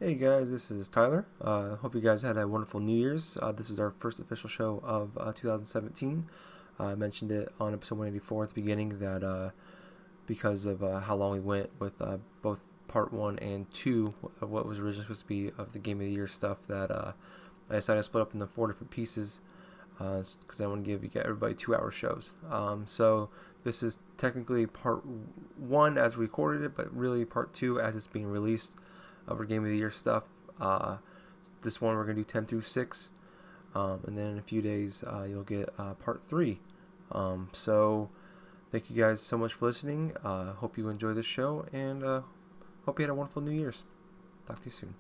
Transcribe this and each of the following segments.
Hey guys, this is Tyler. Hope you guys had a wonderful New Year's. This is our first official show of 2017. I mentioned it on episode 184 at the beginning that because of how long we went with both part 1 and 2 of what was originally supposed to be of the Game of the Year stuff, that I decided to split up into 4 different pieces because I want to give everybody 2-hour shows. So this is technically part 1 as we recorded it, but really part 2 as it's being released of our Game of the Year stuff. This one we're going to do 10 through 6. And then in a few days you'll get part 3. So thank you guys so much for listening. Hope you enjoy this show, and hope you had a wonderful New Year's. Talk to you soon.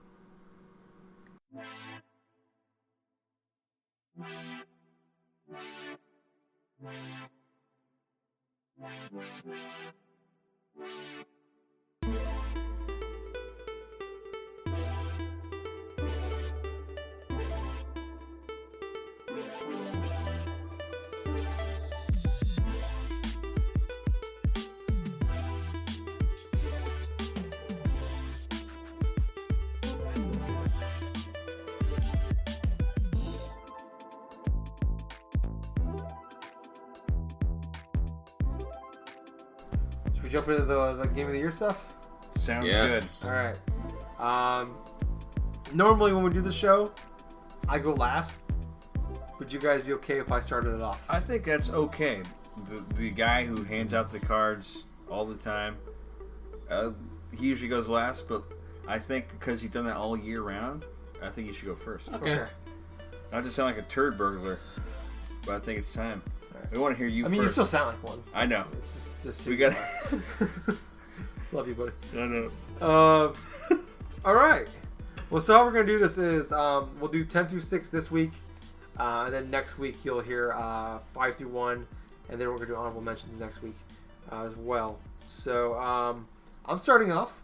Should we jump into the Game of the Year stuff? Sounds Yes. All right. Normally when we do the show, I go last. Would you guys be okay if I started it off? good. I think that's okay. The guy who hands out the cards all the time, he usually goes last, but I think because he's done that all year round, I think you should go first. Okay. Not to sound like a turd burglar, but I think it's time. Right. We want to hear you I mean, first. you still sound like one. I know. It's just We got. Love you, buddy. I know. All right. Well, so how we're gonna do this is we'll do 10 through 6 this week, and then next week you'll hear 5 through 1, and then we're gonna do honorable mentions next week as well. So I'm starting off.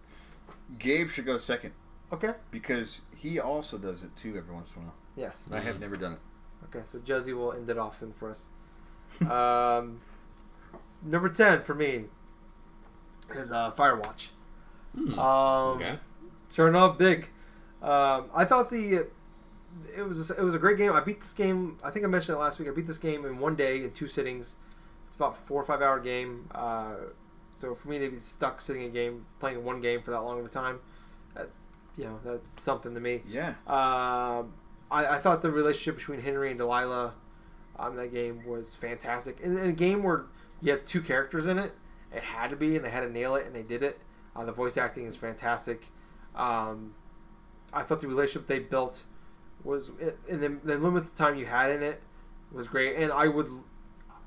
Gabe should go second Okay. because he also does it too every once in a while. Yes. I have never done it. Okay. So Jesse will end it off then for us. Number 10 for me is Firewatch. Okay. Starting off big. I thought it was a great game. I beat this game. I think I mentioned it last week. I beat this game in one day in 2 sittings. It's about a 4 or 5 hour game. So for me to be stuck playing one game for that long of a time, that's something to me. Yeah. I thought the relationship between Henry and Delilah in that game was fantastic. In a game where you have 2 characters in it, it had to be, and they had to nail it, and they did it. The voice acting is fantastic. I thought the relationship they built was, in the limited time you had in it, was great. And I would,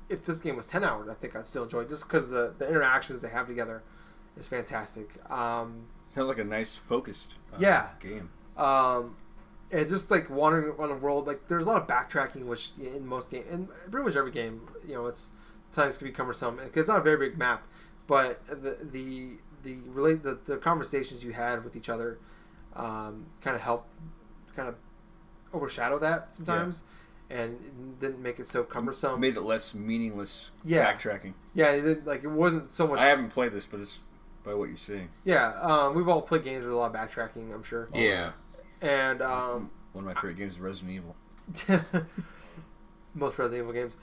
if this game was 10 hours, I think I'd still enjoy it, just because the interactions they have together is fantastic. Sounds like a nice focused game. And just like wandering around the world, like there's a lot of backtracking, which in most games, and pretty much every game, it's times can be cumbersome because it's not a very big map, but the conversations you had with each other kind of helped kind of overshadow that sometimes, and didn't make it so cumbersome. Made it less meaningless backtracking. Yeah, it wasn't so much. I haven't played this, but it's by what you're saying. Yeah, we've all played games with a lot of backtracking, I'm sure. Yeah. And one of my favorite games is Resident Evil. Most Resident Evil games.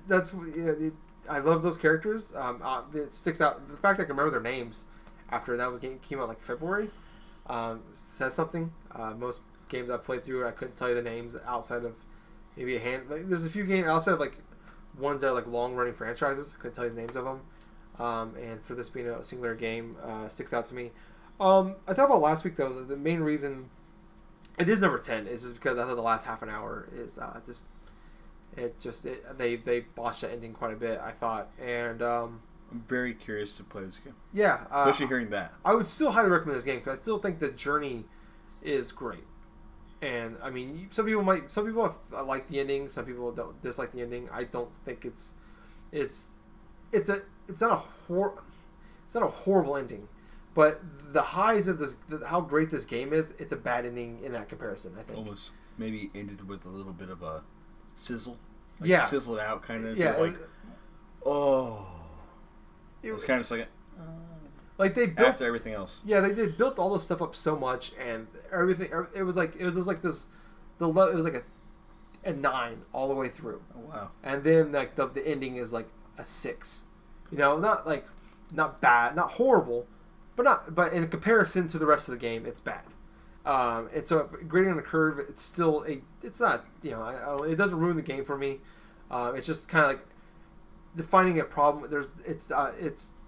That's. I love those characters. It sticks out. The fact that I can remember their names after came out like February says something. Most games I played through, I couldn't tell you the names outside of maybe a hand. Like, there's a few games outside of like ones that are like long running franchises. I couldn't tell you the names of them. And for this being a singular game, sticks out to me. I talked about last week though. The main reason it is number 10 is just because I thought the last half an hour is they botched the ending quite a bit, I thought, and I'm very curious to play this game. Yeah, especially hearing that. I would still highly recommend this game because I still think the journey is great. And I mean, some people like the ending, some people don't dislike the ending. I don't think it's not a horrible ending, but the highs of how great this game is, it's a bad ending in that comparison, I think. Almost maybe ended with a little bit of a sizzle. Sizzled out kind of. Yeah. So it was kind of just like like they built after everything else. Yeah, they built all this stuff up so much, and everything. It was like this. It was like a 9 all the way through. Oh wow! And then like the ending is like a 6. Not bad, not horrible, but in comparison to the rest of the game, it's bad. And so grading on a curve, it's still it's not it doesn't ruin the game for me. It's just kind of like defining a problem. It's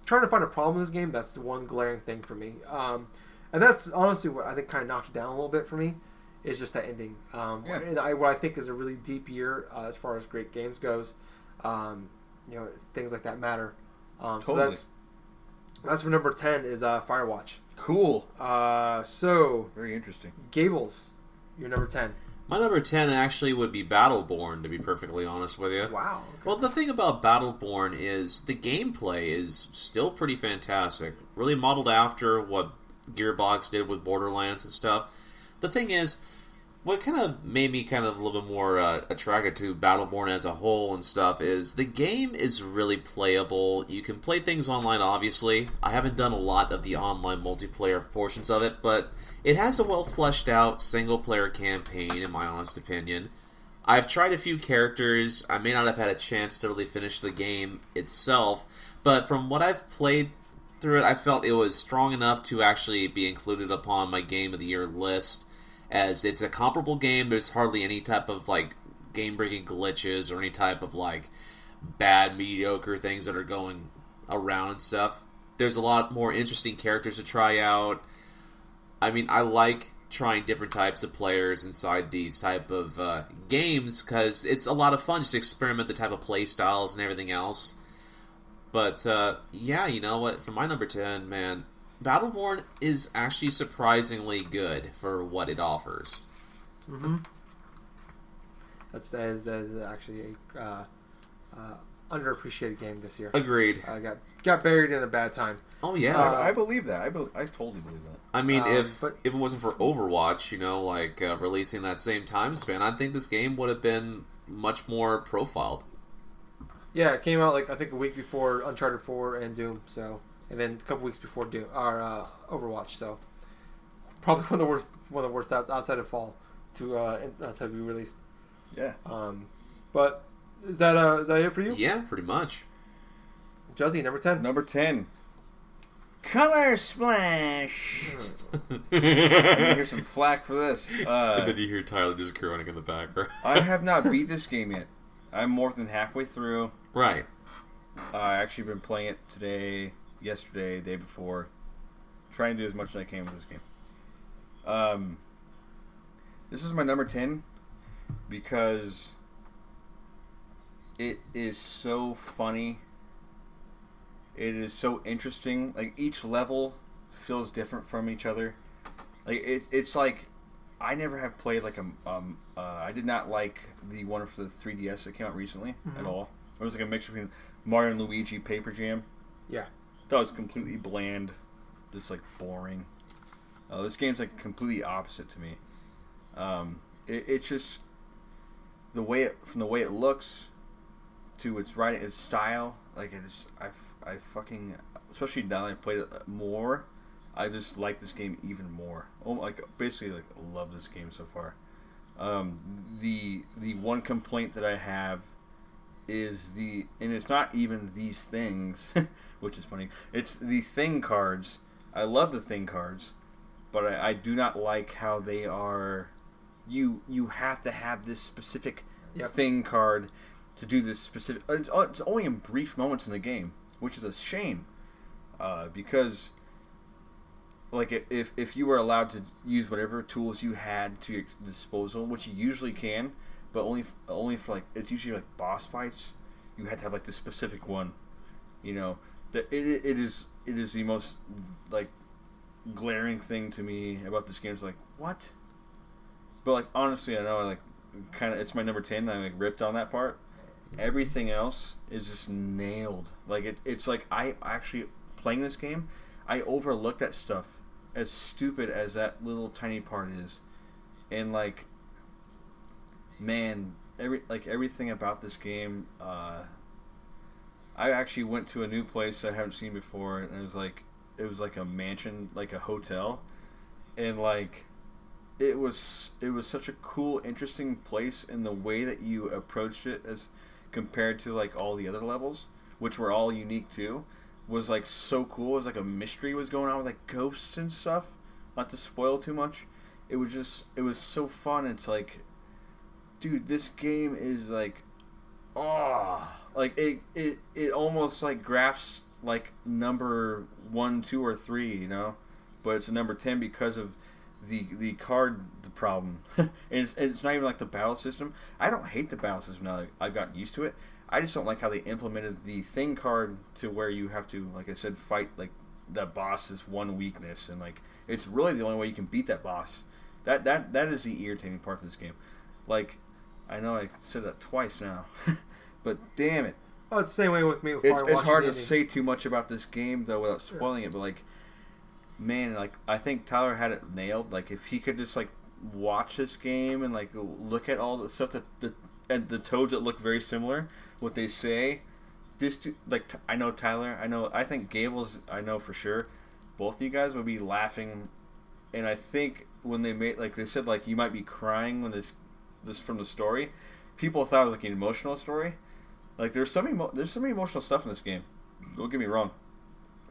trying to find a problem in this game. That's the one glaring thing for me. And that's honestly what I think kind of knocked it down a little bit for me. Is just that ending. And what I think is a really deep year as far as great games goes. Things like that matter. Totally. So that's for number 10 is Firewatch. Cool. So very interesting. Gables, your number 10. My number 10 actually would be Battleborn, to be perfectly honest with you. Wow. Okay. Well, the thing about Battleborn is the gameplay is still pretty fantastic. Really modeled after what Gearbox did with Borderlands and stuff. The thing is, what kind of made me kind of a little bit more attracted to Battleborn as a whole and stuff is the game is really playable. You can play things online, obviously. I haven't done a lot of the online multiplayer portions of it, but it has a well fleshed out single-player campaign, in my honest opinion. I've tried a few characters. I may not have had a chance to really finish the game itself, but from what I've played through it, I felt it was strong enough to actually be included upon my Game of the Year list. As it's a comparable game, there's hardly any type of like game-breaking glitches or any type of like bad, mediocre things that are going around and stuff. There's a lot more interesting characters to try out. I mean, I like trying different types of players inside these type of games because it's a lot of fun just to experiment the type of play styles and everything else. But yeah, you know what? For my number 10, man, Battleborn is actually surprisingly good for what it offers. Mm-hmm. That is actually a underappreciated game this year. Agreed. Got buried in a bad time. Oh yeah, I believe that. I totally believe that. I mean, if it wasn't for Overwatch, releasing that same time span, I think this game would have been much more profiled. Yeah, it came out I think a week before Uncharted 4 and Doom. And then a couple weeks before Doom or Overwatch, so probably one of the worst outside of fall to be released. Yeah. But is that it for you? Yeah, pretty much. Josie, number 10. Number 10. Color Splash. I'm gonna hear some flack for this. And then you hear Tyler just groaning in the background. I have not beat this game yet. I'm more than halfway through. Right. I actually been playing it today. Yesterday, day before, trying to do as much as I can with this game. This is my number 10 because it is so funny. It is so interesting. Like each level feels different from each other. Like it's like I never have played like I did not like the one for the 3DS that came out recently at all. It was like a mixture between Mario and Luigi Paper Jam. Yeah. That was completely bland, just like boring. This game's like completely opposite to me. It's just the way it looks to its writing, its style. Like it's I fucking, especially now that I played it more, I just like this game even more. Basically love this game so far. The one complaint that I have is and it's not even these things. Which is funny. It's the thing cards. I love the thing cards, but I do not like how they are. You have to have this specific thing card to do this specific. It's only in brief moments in the game, which is a shame. Because, like, if you were allowed to use whatever tools you had to your disposal, which you usually can, but only for like it's usually like boss fights, you had to have like the specific one, It is the most like glaring thing to me about this game. It's like what? But like honestly, I know it's my number 10. And I ripped on that part. Everything else is just nailed. Like it's like I actually playing this game, I overlooked that stuff. As stupid as that little tiny part is, and like, man, everything about this game. I actually went to a new place I haven't seen before, and it it was like a mansion, like a hotel, and like it was such a cool, interesting place in the way that you approached it as compared to like all the other levels, which were all unique too. Was like so cool. It was like a mystery was going on with like ghosts and stuff. Not to spoil too much. It was so fun. It's like, dude, this game is like, like it almost like grasps like number 1, 2, or 3, you know, but it's a number 10 because of the problem. and it's not even like the battle system. I don't hate the battle system now. Like, I've gotten used to it. I just don't like how they implemented the thing card to where you have to, like I said, fight like that boss's one weakness, and like it's really the only way you can beat that boss. That is the irritating part of this game. Like, I know I said that twice now, but damn it. Oh, it's the same way with me. It's hard to say too much about this game though without spoiling it, but like, man, like I think Tyler had it nailed. Like if he could just like watch this game and like look at all the stuff that the toads that look very similar, what they say, like I know Tyler, I think Gables, I know for sure, both of you guys would be laughing, and I think when they made, like they said, like you might be crying when this from the story. People thought it was like an emotional story. Like there's some emotional stuff in this game. Don't get me wrong,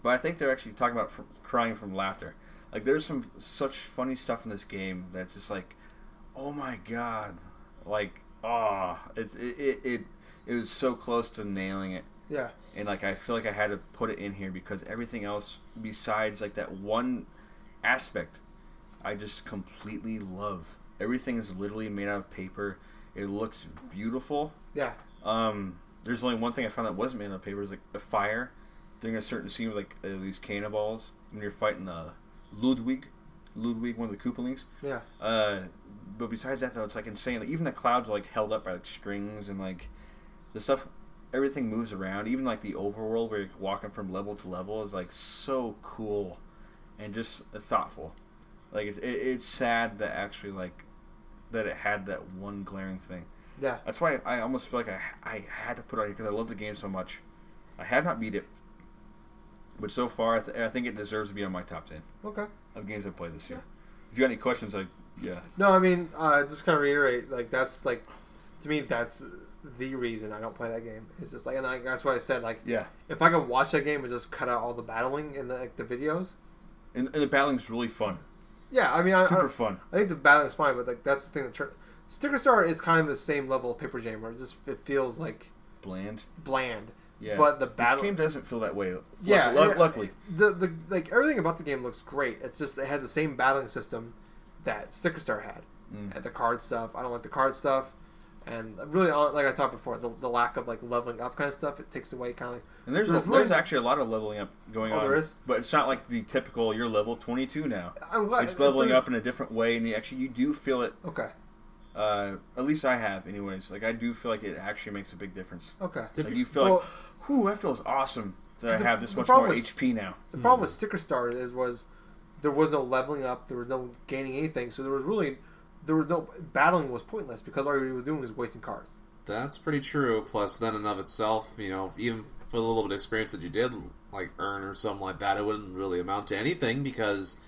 but I think they're actually talking about crying from laughter. Like there's some such funny stuff in this game that's just like, oh my god, like it was so close to nailing it. Yeah. And like I feel like I had to put it in here because everything else besides like that one aspect, I just completely love. Everything is literally made out of paper. It looks beautiful. Yeah. There's only one thing I found that wasn't made out of paper. It was like a fire during a certain scene with like these cannonballs when you're fighting Ludwig, one of the Koopalings. Yeah. But besides that, though, it's like insane. Like even the clouds are like held up by like strings, and like the stuff, everything moves around. Even like the overworld where you're walking from level to level is like so cool and just thoughtful. Like it's sad that actually like that it had that one glaring thing. Yeah. That's why I almost feel like I had to put it on here because I love the game so much. I have not beat it, but so far I think it deserves to be on my top 10 Okay. of games I've played this year. Yeah. If you got any questions, yeah. No, I mean, just kind of reiterate, like that's like, to me, that's the reason I don't play that game. It's just like, and that's why I said like, Yeah. if I could watch that game and just cut out all the battling in the videos. And the battling's really fun. Yeah, I mean, Super fun. I think the battling's fine, but like that's the thing that Sticker Star is kind of the same level of Paper Jam, where it feels like Bland. Yeah. But the battle, this game doesn't feel that way. Yeah. Luckily. The like everything about the game looks great. It's just it has the same battling system that Sticker Star had. And the card stuff, I don't like the card stuff. And really, like I talked before, the lack of like leveling up kind of stuff, it takes away kind of. And there's actually a lot of leveling up going on. There is, but it's not like the typical. You're level 22 now. I'm glad it's leveling up in a different way, and you do feel it. Okay. At least I have, anyways. Like I do feel like it actually makes a big difference. Okay. Like you feel like, whew, that feels awesome that I have this much more HP now. The problem with Sticker Star was there was no leveling up, there was no gaining anything, so there was no battling was pointless because all he was doing was wasting cards. That's pretty true. Plus, then in of itself, even for the little bit of experience that you did like earn or something like that, it wouldn't really amount to anything because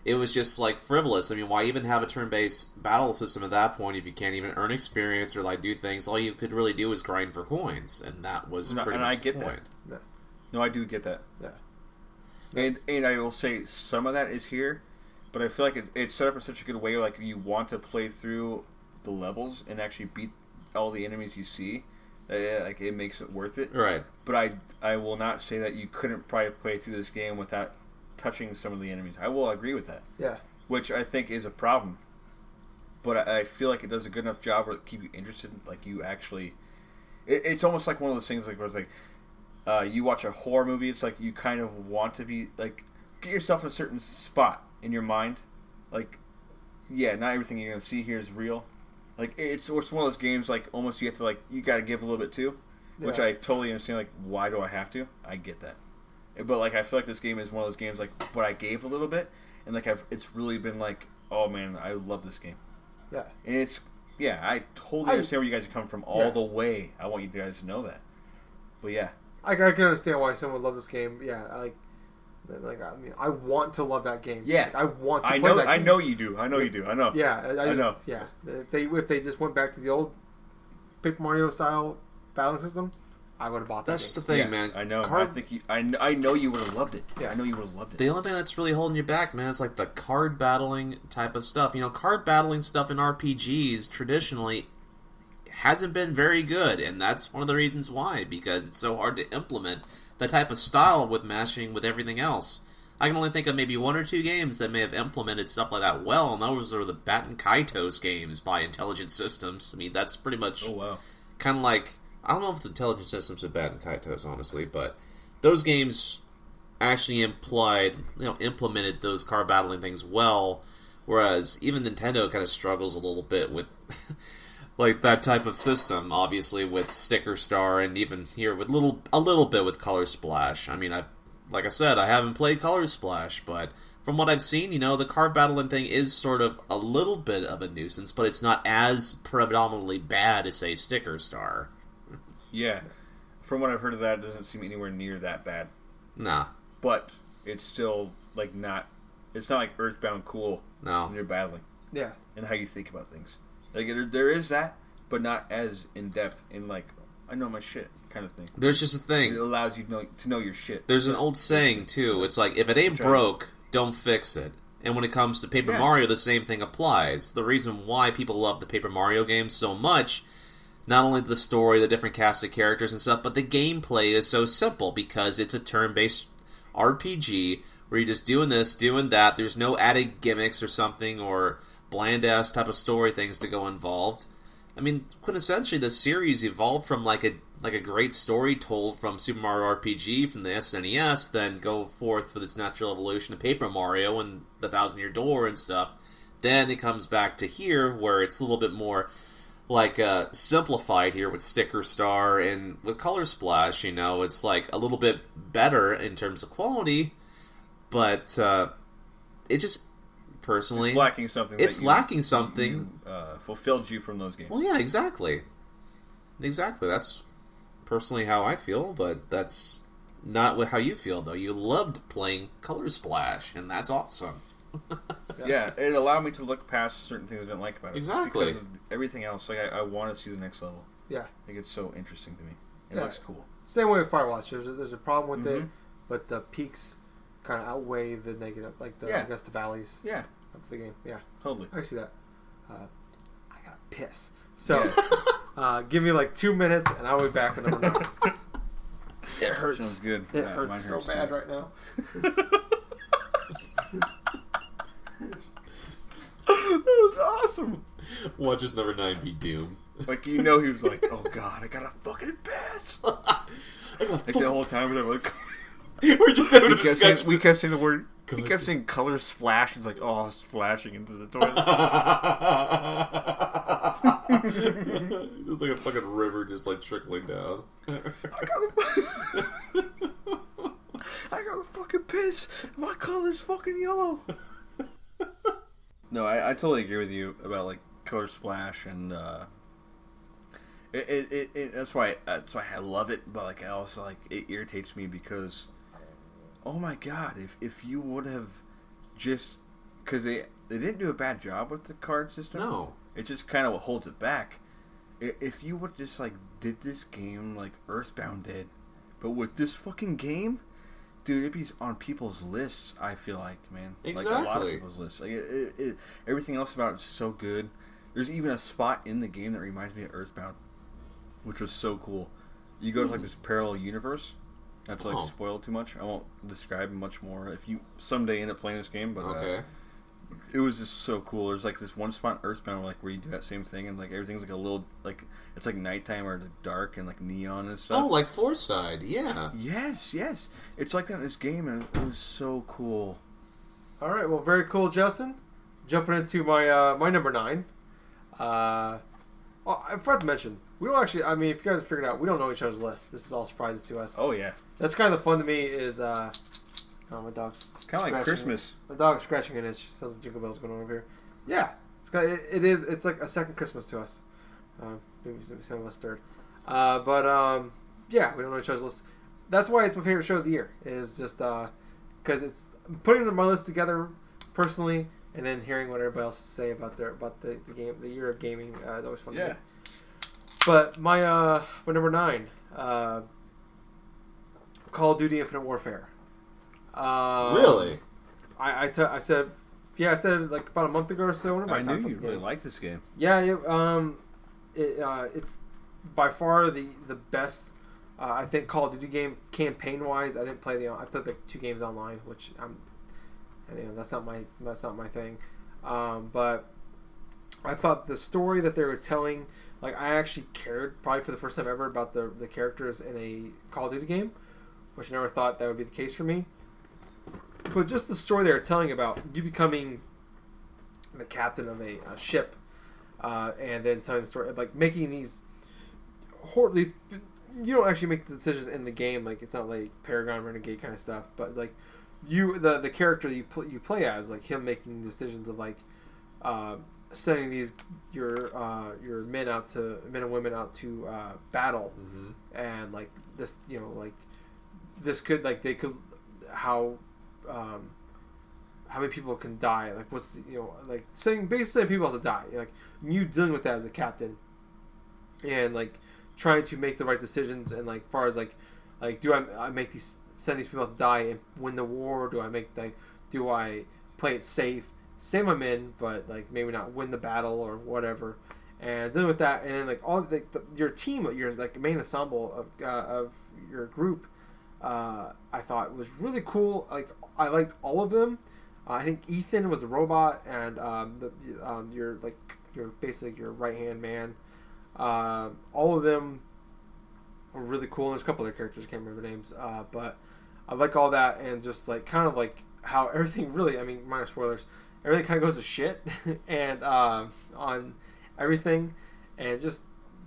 it was just like frivolous. I mean, why even have a turn-based battle system at that point if you can't even earn experience or like do things? All you could really do is grind for coins, and that was pretty much the point. That. No, I do get that. Yeah. And I will say some of that is here, but I feel like it's set up in such a good way. Like you want to play through the levels and actually beat all the enemies you see. Like it makes it worth it. Right. But I will not say that you couldn't probably play through this game without touching some of the enemies. I will agree with that. Yeah. Which I think is a problem. But I feel like it does a good enough job to keep you interested. Like you actually, it's almost like one of those things like where it's like you watch a horror movie. It's like you kind of want to be like get yourself in a certain spot in your mind. Like, yeah, not everything you're gonna see here is real. Like it's one of those games like almost you have to like you got to give a little bit too, which I totally understand. Like why do I have to? I get that. But like I feel like this game is one of those games like but I gave a little bit and like it's really been like oh man I love this game. Yeah. And it's I totally understand where you guys are coming from all the way. I want you guys to know that. But yeah. I can understand why someone would love this game. Yeah, Like, I mean, I want to love that game. Yeah. Like, I want to I play know. that game. I know you do. I know you do. I know. Yeah, I know. Yeah, if they just went back to the old Paper Mario style battling system, I would have bought that. That's just game. the thing, Yeah, man. I know. Card- I think you. I know you would have loved it. Yeah. I know you would have loved it. The only thing that's really holding you back, man, is like the card battling type of stuff. You know, card battling stuff in RPGs traditionally hasn't been very good, and that's one of the reasons why, because it's so hard to implement that type of style with mashing with everything else. I can only think of maybe 1 or 2 games that may have implemented stuff like that well, and those are the Batten Kaitos games by Intelligent Systems. I mean, that's pretty much Oh wow. kind of like, I don't know if the Intelligent Systems are Batten Kaitos, honestly, but those games actually implemented those card battling things well, whereas even Nintendo kind of struggles a little bit with like that type of system, obviously with Sticker Star, and even here with a little bit with Color Splash. I mean, like I said, I haven't played Color Splash, but from what I've seen, the card battling thing is sort of a little bit of a nuisance, but it's not as predominantly bad as, say, Sticker Star. Yeah. From what I've heard of that, it doesn't seem anywhere near that bad. Nah. But it's still like not. It's not like Earthbound cool No. when you're battling Yeah, and how you think about things. Like there is that, but not as in depth in like I know my shit kind of thing. There's just a It thing. allows you to know your shit. There's an old saying, too. It's like, if it ain't broke, don't fix it. And when it comes to Paper Mario, the same thing applies. The reason why people love the Paper Mario games so much, not only the story, the different cast of characters and stuff, but the gameplay is so simple because it's a turn-based RPG where you're just doing this, doing that. There's no added gimmicks or something or bland-ass type of story things to go involved. I mean, quintessentially, the series evolved from like a great story told from Super Mario RPG from the SNES, then go forth with its natural evolution to Paper Mario and the Thousand Year Door and stuff. Then it comes back to here, where it's a little bit more like simplified here with Sticker Star and with Color Splash. It's like a little bit better in terms of quality, but it just personally It's lacking something. It's that lacking something. Fulfilled you from those games. Well, yeah, exactly. That's personally how I feel, but that's not how you feel, though. You loved playing Color Splash, and that's awesome. Yeah, it allowed me to look past certain things I didn't like about it. Exactly. Because of everything else, like I want to see the next level. yeah. I think it's so interesting to me. It Yeah. looks cool. Same way with Firewatch. There's a problem with it, Mhm. but the peaks kind of outweigh the negative, like Yeah. I guess the valleys Yeah, of the game. Yeah, totally. I can see that. I gotta piss. So, give me like 2 minutes, and I'll be back with number 9. It hurts. Sounds good. It Yeah, hurts mine so too. bad right now. That was awesome. Watch his number 9 be Doom. Like he was like, "Oh God, I gotta fucking piss." Like the whole time we were like, We're just having a discussion. we kept saying the word. Go He ahead. kept saying color splash. It's like, oh, splashing into the toilet. It's like a fucking river just like trickling down. I gotta fucking piss. My color's fucking yellow. No, I totally agree with you about like color splash and that's why I love it. But like I also like it irritates me because oh my God, if you would have just because they didn't do a bad job with the card system. No. It just kind of what holds it back. If you would just like did this game like Earthbound did, but with this fucking game, dude, it'd be on people's lists. I feel like, man, like a lot of Exactly. people's lists. Like everything else about it's so good. There's even a spot in the game that reminds me of Earthbound, which was so cool. You go to like this parallel universe. That's like Oh. spoiled too much. I won't describe much more. If you someday end up playing this game, but Okay. it was just so cool. There's like this one spot in Earthbound where you do that same thing, and like everything's like a little like it's like nighttime or dark and like neon and stuff. Oh, like Foresight, yeah. Yes. It's like that in this game, and it was so cool. All right, well, very cool, Justin. Jumping into my my number 9. Well, I forgot to mention, we don't actually. I mean, if you guys figured out, we don't know each other's lists. This is all surprises to us. Oh yeah, That's kind of fun to me. Is oh, my dog's kind of like scratching- Christmas. My dog's scratching an itch. Sounds like Jingle Bells going on over here. Yeah, it's kind of, it is. It's like a second Christmas to us. Maybe some of us third. But yeah, we don't know each other's lists. That's why it's my favorite show of the year. Is just because it's putting my list together personally, and then hearing what everybody else say about the game, the year of gaming is always fun. Yeah. To me. But my number 9, Call of Duty Infinite Warfare. Really? I said like about a month ago or so. I knew you really liked this game. Yeah, it's by far the best. I think Call of Duty game campaign wise. I didn't play I played like 2 games online, which that's not my thing. But I thought the story that they were telling, like I actually cared probably for the first time ever about the characters in a Call of Duty game, which I never thought that would be the case for me. But just the story they were telling about you becoming the captain of a ship, and then telling the story, like making these. You don't actually make the decisions in the game. Like it's not like Paragon Renegade kind of stuff, but like the character you play as, like him making decisions of like sending your men and women out to battle, and like this this could like they could how many people can die, like what's like basically saying people have to die, like you dealing with that as a captain, and like trying to make the right decisions, and like far as like do I send these people out to die and win the war, or do I play it safe, save my men, but like maybe not win the battle or whatever, and dealing with that, and then like all your team, your like main ensemble of your group, I thought was really cool. Like I liked all of them. I think Ethan was a robot, and you're basically your right hand man. All of them were really cool. There's a couple other characters I can't remember names, but I like all that, and just like kind of like how everything really, I mean, minor spoilers, everything kind of goes to shit, and on everything, and just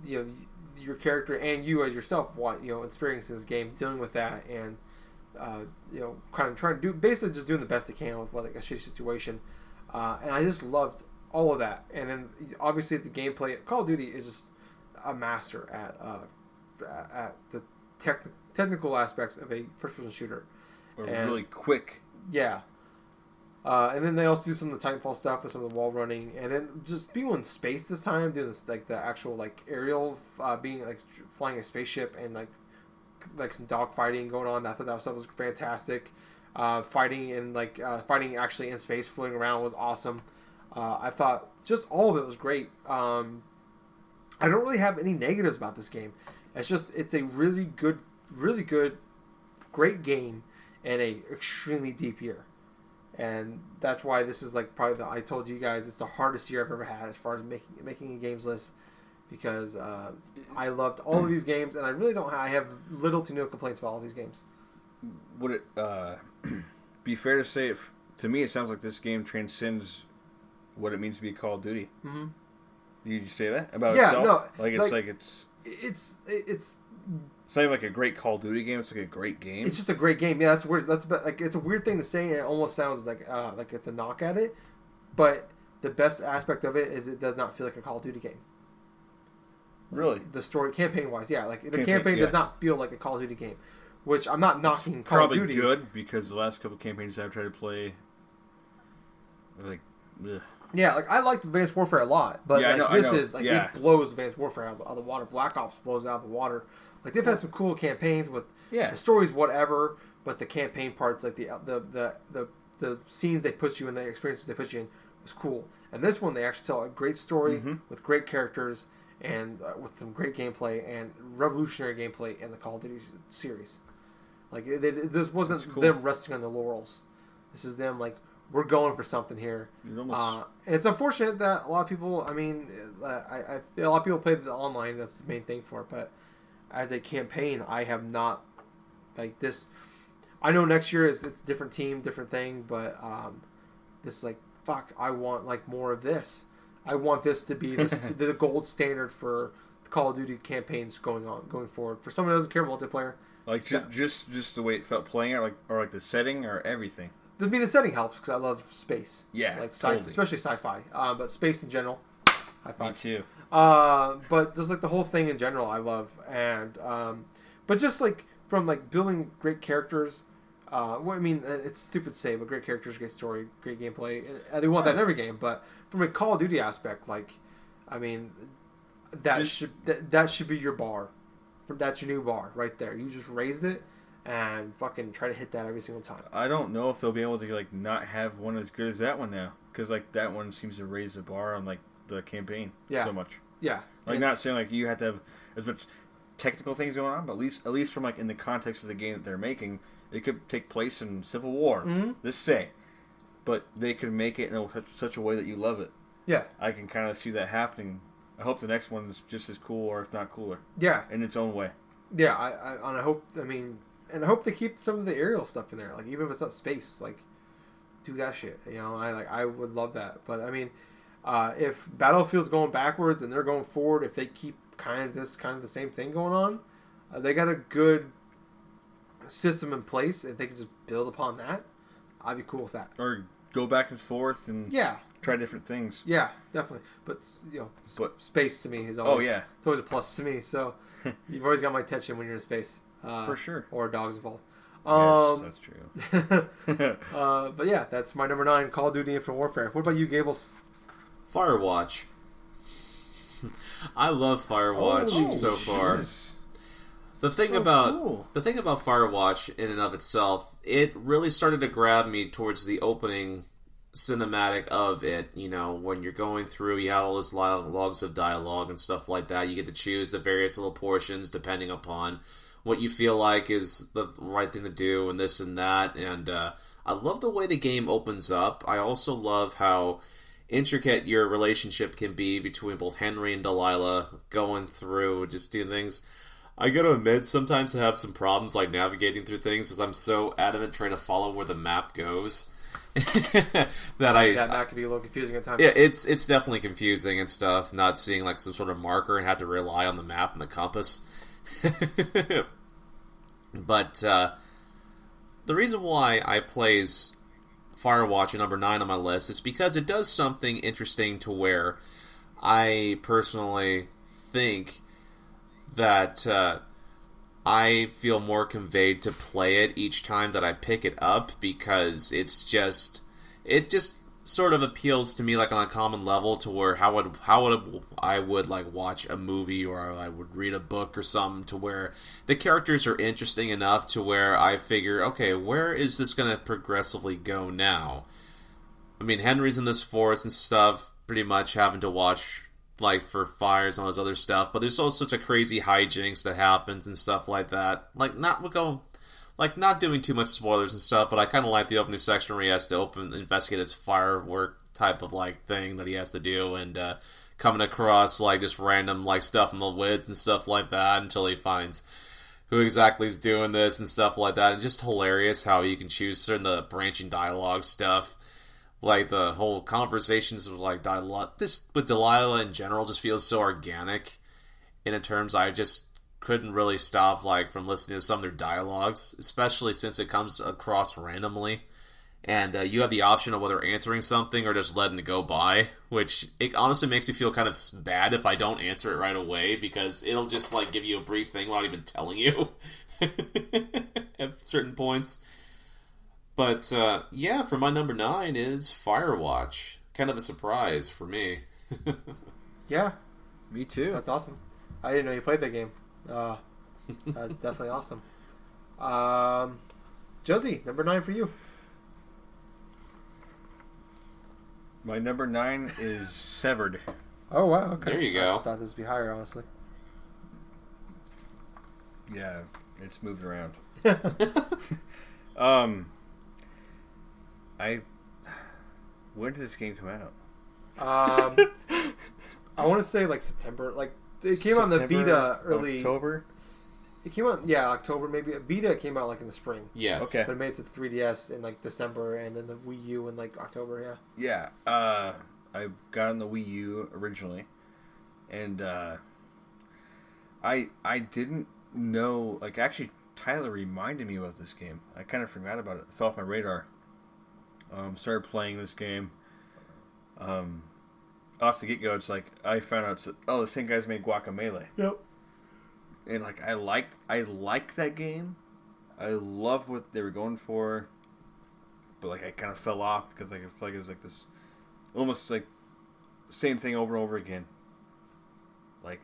your character and you as yourself, experiencing this game, dealing with that, and kind of trying to do basically just doing the best they can with like a shitty situation, and I just loved all of that. And then obviously the gameplay, Call of Duty is just a master at the technical aspects of a first-person shooter. Really quick. Yeah. And then they also do some of the Titanfall stuff with some of the wall running, and then just being in space this time, doing this like the actual like aerial, being like flying a spaceship, and like some dogfighting going on. I thought that stuff was fantastic. Fighting actually in space, floating around was awesome. I thought just all of it was great. I don't really have any negatives about this game. It's a really good, great game in a extremely deep year. And that's why this is like probably I told you guys it's the hardest year I've ever had as far as making a games list, because I loved all of these games, and I have little to no complaints about all these games. Would it be fair to say, to me it sounds like this game transcends what it means to be Call of Duty? Mm-hmm. Did you say that about yeah, itself? No, It's not even like a great Call of Duty game. It's like a great game. It's just a great game. Yeah, it's a weird thing to say. It almost sounds like it's a knock at it, but the best aspect of it is it does not feel like a Call of Duty game. Really, the story campaign wise, yeah, like the campaign does not feel like a Call of Duty game, which I'm not knocking Call of Duty. Probably good, because the last couple of campaigns I've tried to play, like, ugh. Yeah, like I liked Advanced Warfare a lot, but it blows Advanced Warfare out of the water. Black Ops blows it out of the water. Like they've had some cool campaigns with the stories, whatever, but the campaign parts, like the scenes they put you in, the experiences they put you in, was cool. And this one, they actually tell a great story with great characters and with some great gameplay and revolutionary gameplay in the Call of Duty series. Like this wasn't them resting on their laurels. This is them like, we're going for something here. And it's unfortunate that a lot of people, I mean, a lot of people play the online. That's the main thing for it. But as a campaign, I have not, like this. I know next year it's a different team, different thing. But this is like, fuck, I want like more of this. I want this to be the gold standard for Call of Duty campaigns going forward. For someone who doesn't care multiplayer. Like, just the way it felt playing it, or like the setting, or everything. I mean, the setting helps because I love space. Yeah, like totally. Especially sci-fi. But space in general, high five. Me too. But just like the whole thing in general, I love. And but just like from like building great characters, Well, I mean, it's stupid to say, but great characters, great story, great gameplay. And they want that in every game. But from a Call of Duty aspect, like, I mean, that should be your bar. That's your new bar right there. You just raised it and fucking try to hit that every single time. I don't know if they'll be able to like not have one as good as that one now, because like that one seems to raise the bar on like the campaign so much. Yeah, like not saying like you have to have as much technical things going on, but at least from like in the context of the game that they're making, it could take place in Civil War. Mm-hmm. Let's say, but they could make it in such a way that you love it. Yeah, I can kind of see that happening. I hope the next one is just as cool, or if not cooler. Yeah, in its own way. Yeah, I hope. I mean, and I hope they keep some of the aerial stuff in there. Like even if it's not space, like do that shit. You know, I would love that. But I mean, if Battlefield's going backwards and they're going forward, if they keep kind of the same thing going on, they got a good system in place. If they can just build upon that, I'd be cool with that. Or go back and forth and try different things. Yeah, definitely. But you know, space to me is always it's always a plus to me. So you've always got my attention when you're in space. For sure. Or dogs involved. Yes, that's true. But yeah, that's my number 9, Call of Duty Infinite Warfare. What about you, Gables? Firewatch. I love Firewatch so far. Jesus. The thing about Firewatch in and of itself, it really started to grab me towards the opening cinematic of it. You know, when you're going through, you have all this logs of dialogue and stuff like that. You get to choose the various little portions depending upon what you feel like is the right thing to do and this and that. And I love the way the game opens up. I also love how intricate your relationship can be between both Henry and Delilah, going through just doing things. I gotta admit, sometimes I have some problems like navigating through things because I'm so adamant trying to follow where the map goes that that can be a little confusing at times. Yeah, it's definitely confusing and stuff. Not seeing like some sort of marker and have to rely on the map and the compass. But the reason why I plays Firewatch at number 9 on my list is because it does something interesting to where I personally think that I feel more conveyed to play it each time that I pick it up, because it just sort of appeals to me like on a common level to where how I would like watch a movie or I would read a book or something, to where the characters are interesting enough to where I figure, okay, where is this going to progressively go now? I mean, Henry's in this forest and stuff, pretty much having to watch like for fires and all this other stuff, but there's also such a crazy hijinks that happens and stuff like that. Not doing too much spoilers and stuff, but I kind of like the opening section where he has to investigate this firework type of like thing that he has to do, and coming across like just random like stuff in the woods and stuff like that until he finds who exactly is doing this and stuff like that. And just hilarious how you can choose certain the branching dialogue stuff. Like the whole conversations with like Delilah, this with Delilah in general just feels so organic. In terms, I just couldn't really stop like from listening to some of their dialogues, especially since it comes across randomly, and you have the option of whether answering something or just letting it go by. Which it honestly makes me feel kind of bad if I don't answer it right away, because it'll just like give you a brief thing without even telling you at certain points. But, yeah, for my number 9 is Firewatch. Kind of a surprise for me. Yeah. Me too. That's awesome. I didn't know you played that game. That's definitely awesome. Josie, number 9 for you. My number 9 is Severed. Oh, wow. Okay. There you go. I thought this would be higher, honestly. Yeah, it's moved around. When did this game come out? I want to say like September. Like it came out on the Vita early October. It came out October maybe. Vita came out like in the spring. Yes. Okay. But it made it to the 3DS in like December, and then the Wii U in like October. Yeah. Yeah. I got on the Wii U originally, and I didn't know. Like actually, Tyler reminded me about this game. I kind of forgot about it. It fell off my radar. Started playing this game. Off the get-go, it's like I found out, the same guys made Guacamelee. Yep. And like I liked that game. I love what they were going for, but like I kind of fell off because like I feel like it was like this, almost like same thing over and over again. Like,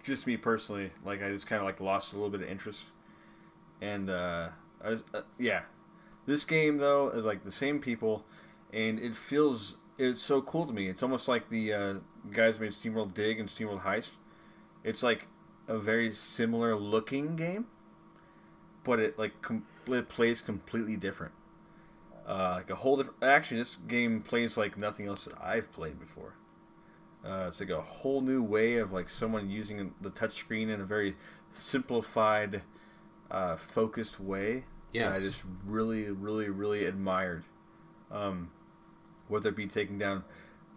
just me personally, like I just kind of like lost a little bit of interest, and yeah, this game though is like the same people, and it's so cool to me. It's almost like the guys made SteamWorld Dig and SteamWorld Heist. It's like a very similar looking game, but it like it plays completely different. Like a whole different. Actually, this game plays like nothing else that I've played before. It's like a whole new way of like someone using the touchscreen in a very simplified, focused way. Yes. That I just really, really, really admired. Whether it be taking down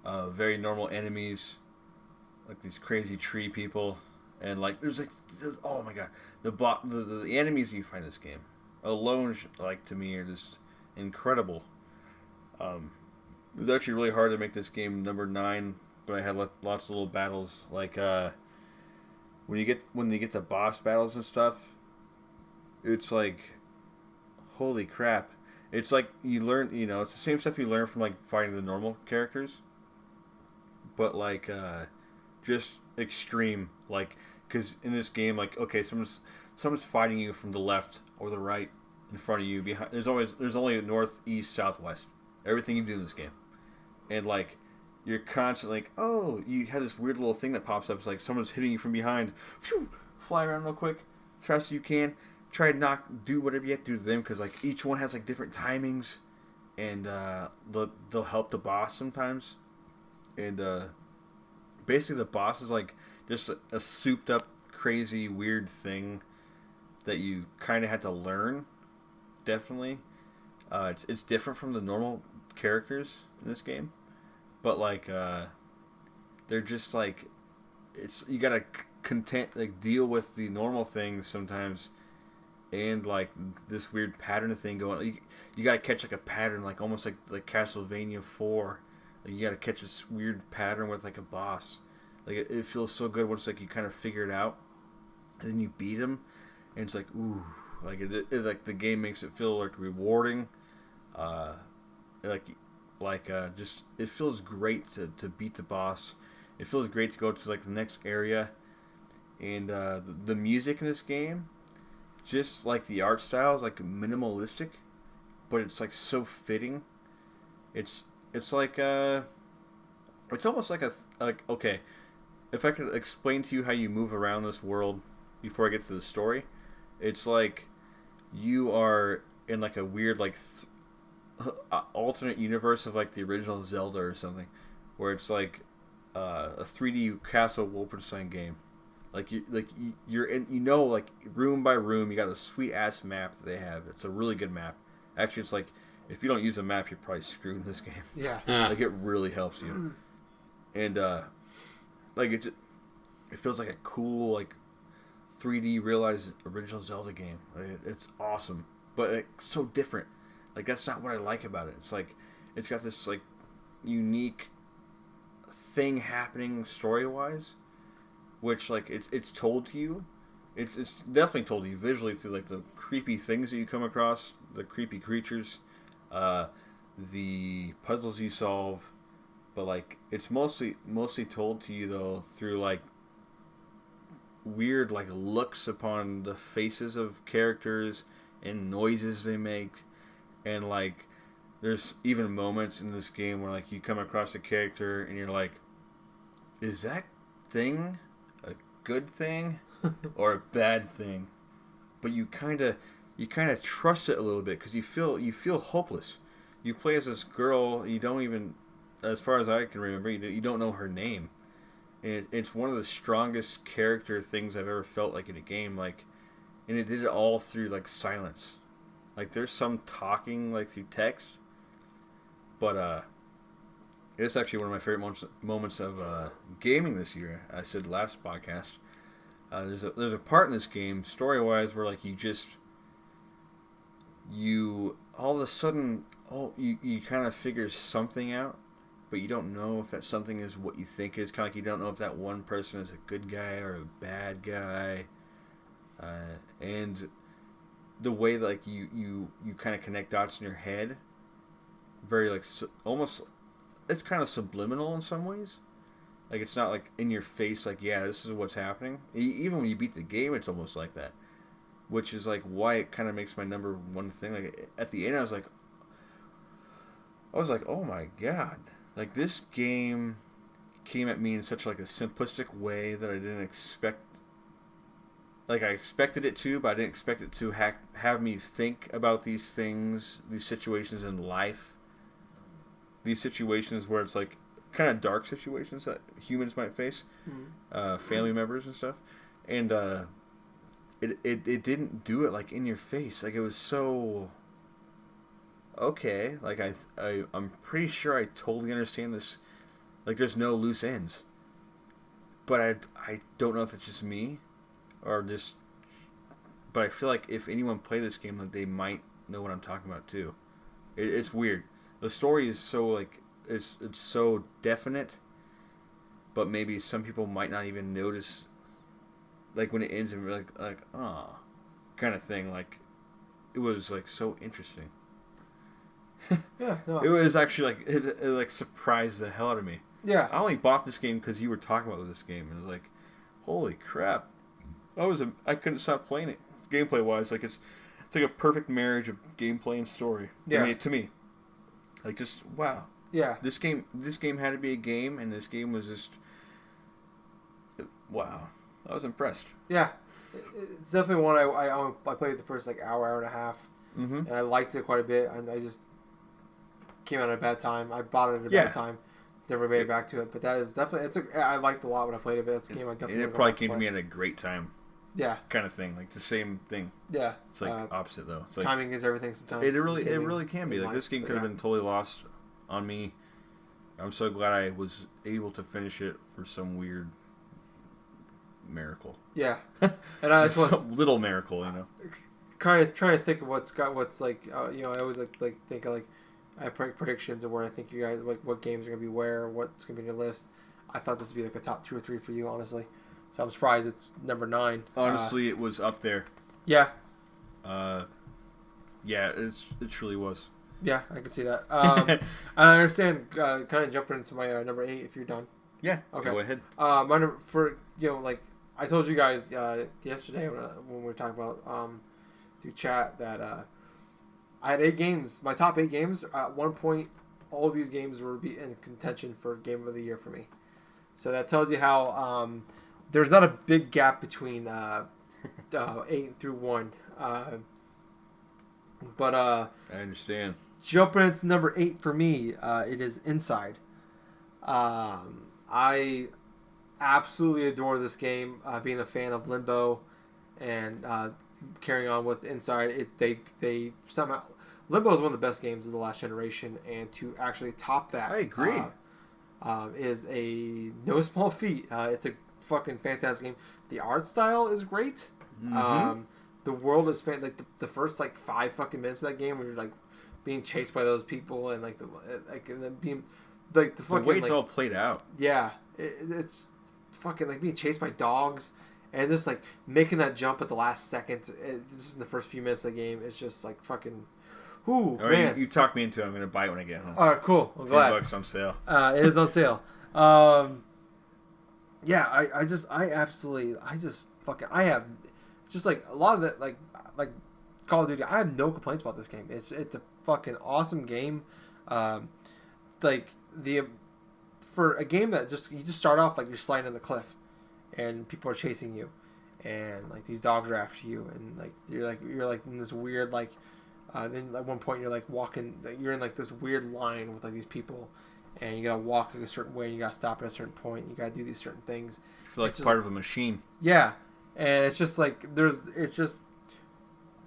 very normal enemies, like these crazy tree people, and like there's like, oh my god, the enemies you find in this game alone, like to me, are just incredible. It was actually really hard to make this game number 9, but I had lots of little battles. Like when you get to boss battles and stuff, it's like, holy crap! It's like you learn, it's the same stuff you learn from like fighting the normal characters, but like just extreme. Like, because in this game, like, okay, someone's fighting you from the left or the right, in front of you, behind. There's only north, east, southwest. Everything you do in this game, and like you're constantly like, oh, you had this weird little thing that pops up. It's like someone's hitting you from behind. Phew, fly around real quick, as fast as you can. Try to do whatever you have to do to them, because like each one has like different timings, and they'll help the boss sometimes. And basically the boss is like just a souped up, crazy, weird thing that you kind of had to learn. Definitely, it's different from the normal characters in this game, but like they're just like, you gotta deal with the normal things sometimes. And like this weird pattern thing going on. You gotta catch like a pattern, like almost like Castlevania 4. Like, you gotta catch this weird pattern with like a boss. Like it feels so good once like you kind of figure it out, and then you beat him, and it's like, ooh, like it like the game makes it feel like rewarding. Just it feels great to beat the boss. It feels great to go to like the next area, and the music in this game. Just like the art style is like minimalistic, but it's like so fitting. It's like it's almost like okay, if I could explain to you how you move around this world before I get to the story, it's like you are in like a weird like alternate universe of like the original Zelda or something, where it's like a 3D Castle Wolfenstein game. Like you're in, like room by room, you got a sweet ass map that they have. It's a really good map. Actually, it's like if you don't use a map, you're probably screwed in this game. Yeah. Like it really helps you. And like it feels like a cool like 3D realized original Zelda game. Like, it's awesome, but it's so different. Like that's not what I like about it. It's like it's got this like unique thing happening story wise. Which like it's told to you, it's definitely told to you visually through like the creepy things that you come across, the creepy creatures, the puzzles you solve, but like it's mostly told to you though through like weird like looks upon the faces of characters and noises they make, and like there's even moments in this game where like you come across a character and you're like, is that thing a good thing or a bad thing? But you kind of trust it a little bit because you feel hopeless. You play as this girl, you don't even, as far as I can remember, you don't know her name, and it's one of the strongest character things I've ever felt like in a game. Like, and it did it all through like silence. Like there's some talking like through text, but it's actually one of my favorite moments of gaming this year. I said last podcast. There's a part in this game, story wise, where like you all of a sudden you kind of figure something out, but you don't know if that something is what you think it is. Kind of like you don't know if that one person is a good guy or a bad guy, and the way like you kind of connect dots in your head, very like almost, it's kind of subliminal in some ways. Like it's not like in your face, like yeah, this is what's happening. Even when you beat the game, it's almost like that, which is like why it kind of makes my number one thing. Like at the end, I was like, oh my god, like this game came at me in such like a simplistic way that I didn't expect. Like I expected it to, but I didn't expect it to have me think about these things, these situations in life. These situations where it's like kind of dark situations that humans might face, family members and stuff, and it didn't do it like in your face. Like it was so okay. Like I'm pretty sure I totally understand this. Like there's no loose ends, but I don't know if it's just me, or just. But I feel like if anyone played this game, like they might know what I'm talking about too. It's weird. The story is so like it's so definite, but maybe some people might not even notice, like when it ends and we're like ah, kind of thing. Like it was like so interesting. Yeah, no. It was actually like it like surprised the hell out of me. Yeah, I only bought this game because you were talking about this game, and it was like, holy crap! I couldn't stop playing it. Gameplay wise, like it's like a perfect marriage of gameplay and story. To me, like just wow. Yeah. This game had to be a game, and this game was just wow. I was impressed. Yeah, it's definitely one I played the first like hour and a half, and I liked it quite a bit. And I just came out at a bad time. I bought it at a bad time. Never made it back to it, but that is definitely I liked it a lot when I played it. But that's a game I definitely. And it probably came to me at a great time. Yeah. Kind of thing, like the same thing. Yeah. It's like opposite though. It's like, timing is everything sometimes. It really can be. Like this game could have been totally lost on me. I'm so glad I was able to finish it for some weird miracle. Yeah. And I just was little miracle, you know. Kind of trying to think of what's like I always like think of like I have predictions of where I think you guys like what games are gonna be where, what's gonna be in your list. I thought this would be like a top 2 or 3 for you, honestly. So I'm surprised it's number 9. Honestly, it was up there. Yeah. Yeah, it truly was. Yeah, I can see that. And I understand. Kind of jumping into my number 8 if you're done. Yeah. Okay. Go ahead. My number for like I told you guys yesterday when we were talking about through chat that I had 8 games. My top 8 games at one point, all of these games were in contention for Game of the Year for me. So that tells you how there's not a big gap between 8 through 1. But I understand. Jumping into number 8 for me, it is Inside. I absolutely adore this game. Being a fan of Limbo and carrying on with Inside, they somehow Limbo is one of the best games of the last generation, and to actually top that, I agree. Is a no small feat. It's a fucking fantastic game. The art style is great. Mm-hmm. The world is like the first like 5 fucking minutes of that game where you're like being chased by those people and like and then being like the fucking the way it's like, all played out. Yeah, it's fucking like being chased by dogs and just like making that jump at the last second. This is in the first few minutes of the game. It's just like fucking. Ooh, all right, you talked me into it. I'm gonna buy it when I get home. All right, cool. I'm glad. $10 on sale. It is on sale. Yeah, I have just like a lot of that like Call of Duty. I have no complaints about this game. It's a fucking awesome game. Like for a game that you just start off like you're sliding on the cliff, and people are chasing you, and like these dogs are after you, and like you're like in this weird like. Then at one point you're like walking, you're in like this weird line with like these people, and you gotta walk a certain way, and you gotta stop at a certain point, you gotta do these certain things. You feel like it's part of a machine. Yeah, and it's just like there's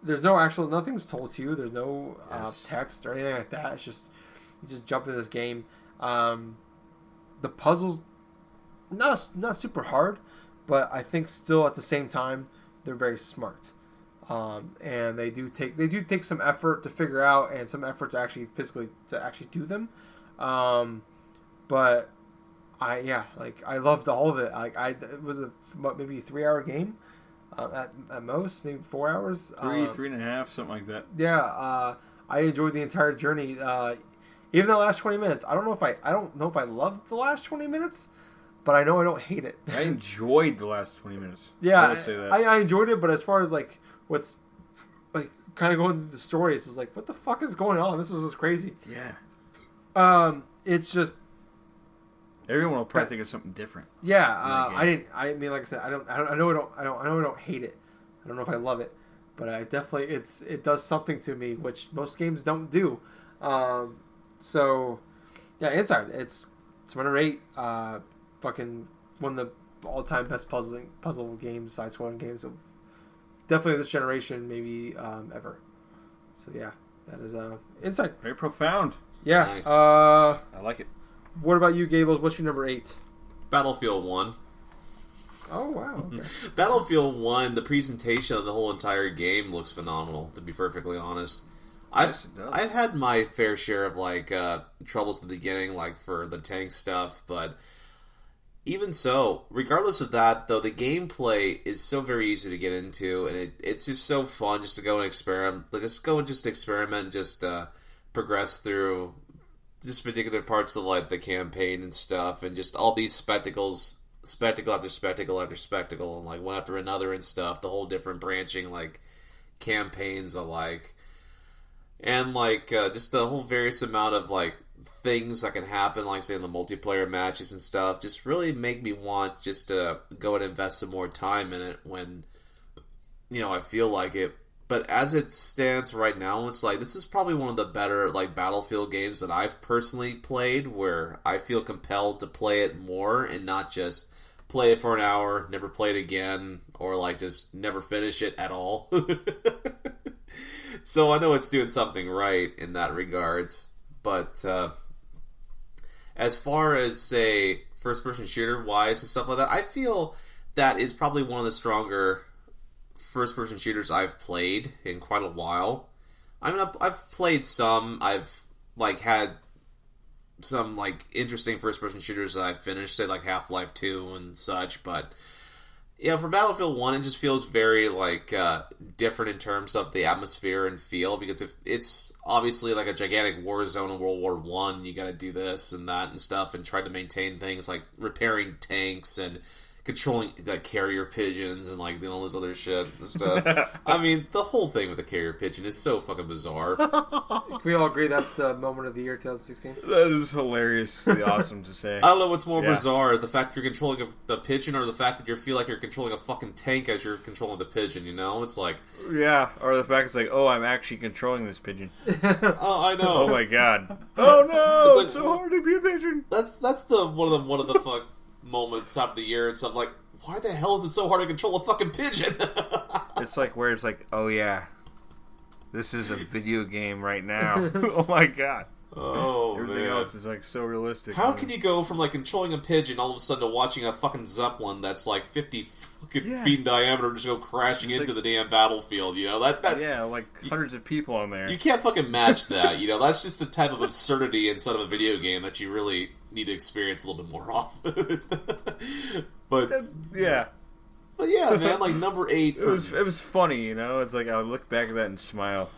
nothing's told to you. There's no text or anything like that. It's just you just jump into this game. The puzzles not super hard, but I think still at the same time they're very smart. And they do take some effort to figure out and some effort to actually physically do them. But I loved all of it. It was maybe a 3-hour game. at most, maybe 4 hours. 3.5, something like that. Yeah, I enjoyed the entire journey. Even the last 20 minutes. I don't know if I loved the last 20 minutes, but I know I don't hate it. I enjoyed the last 20 minutes. Yeah, I will say that. I enjoyed it, but as far as like what's like kind of going through the story, it's just like, what the fuck is going on? This is just crazy. Yeah. It's just everyone will probably think of something different. Yeah, I mean, like I said, I know I don't hate it. I don't know if I love it, but I definitely it does something to me, which most games don't do. So yeah, Inside, it's number 8. Fucking one of the all-time best puzzle games, side-scrolling games. So definitely this generation, maybe ever. So yeah, that is Inside. Very profound. Yeah. Nice. I like it. What about you, Gables? What's your number 8? Battlefield 1. Oh wow. Okay. Battlefield 1, the presentation of the whole entire game looks phenomenal, to be perfectly honest. Yes, it does. I've had my fair share of like troubles at the beginning, like for the tank stuff, but even so, regardless of that, though, the gameplay is so very easy to get into, and it's just so fun just to go and experiment, just progress through just particular parts of like the campaign and stuff, and just all these spectacle after spectacle after spectacle, and like one after another and stuff. The whole different branching like campaigns alike. And, like, just the whole various amount of, like, things that can happen, like, say, in the multiplayer matches and stuff, just really make me want just to go and invest some more time in it when, I feel like it. But as it stands right now, it's like, this is probably one of the better, like, Battlefield games that I've personally played, where I feel compelled to play it more and not just play it for an hour, never play it again, or, like, just never finish it at all. So I know it's doing something right in that regards, but as far as, say, first-person shooter-wise and stuff like that, I feel that is probably one of the stronger first-person shooters I've played in quite a while. I mean, I've played some, I've, like, had some, like, interesting first-person shooters that I've finished, say, like Half-Life 2 and such, but for Battlefield 1, it just feels very, like, different in terms of the atmosphere and feel, because it's obviously, like, a gigantic war zone in World War I. You gotta do this and that and stuff, and try to maintain things like repairing tanks and controlling, like, carrier pigeons and, like, doing all this other shit and stuff. I mean, the whole thing with the carrier pigeon is so fucking bizarre. Can we all agree that's the moment of the year 2016? That is hilariously awesome to say. I don't know what's more bizarre, the fact that you're controlling the pigeon or the fact that you feel like you're controlling a fucking tank as you're controlling the pigeon, It's like... Yeah, or the fact it's like, oh, I'm actually controlling this pigeon. Oh, I know. Oh my god. Oh no! It's like, It's so hard to be a pigeon! That's the one of the fuck moments top of the year and stuff, like, why the hell is it so hard to control a fucking pigeon? It's like where it's like, oh yeah, this is a video game right now. Oh my god. Oh, Everything man. else is like so realistic. How can you go from like controlling a pigeon all of a sudden to watching a fucking Zeppelin that's like 50 fucking feet in diameter just go crashing into the damn battlefield, That yeah, like hundreds of people on there. You can't fucking match that, That's just the type of absurdity inside of a video game that you really need to experience a little bit more often. But yeah. But yeah, man, like number 8 It was funny, It's like I would look back at that and smile.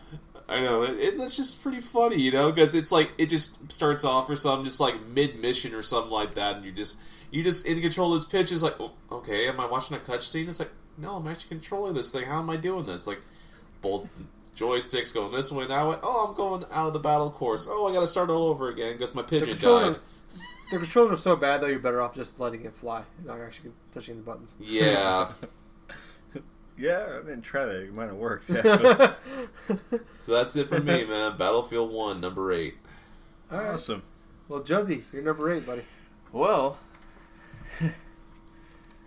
I know, it's just pretty funny, because it's like, it just starts off or something, just like mid-mission or something like that, and you just in control of this pitch, it's like, oh, okay, am I watching a cutscene? It's like, no, I'm actually controlling this thing, how am I doing this? Like, both joysticks going this way and that way, oh, I'm going out of the battle course, oh, I gotta start all over again, because my pigeon died. The controls are so bad, though, you're better off just letting it fly, not actually touching the buttons. Yeah. Yeah, I didn't try that. It might have worked. Actually. So that's it for me, man. Battlefield 1, number 8. All right. Awesome. Well, Josie, you're number 8, buddy. Well,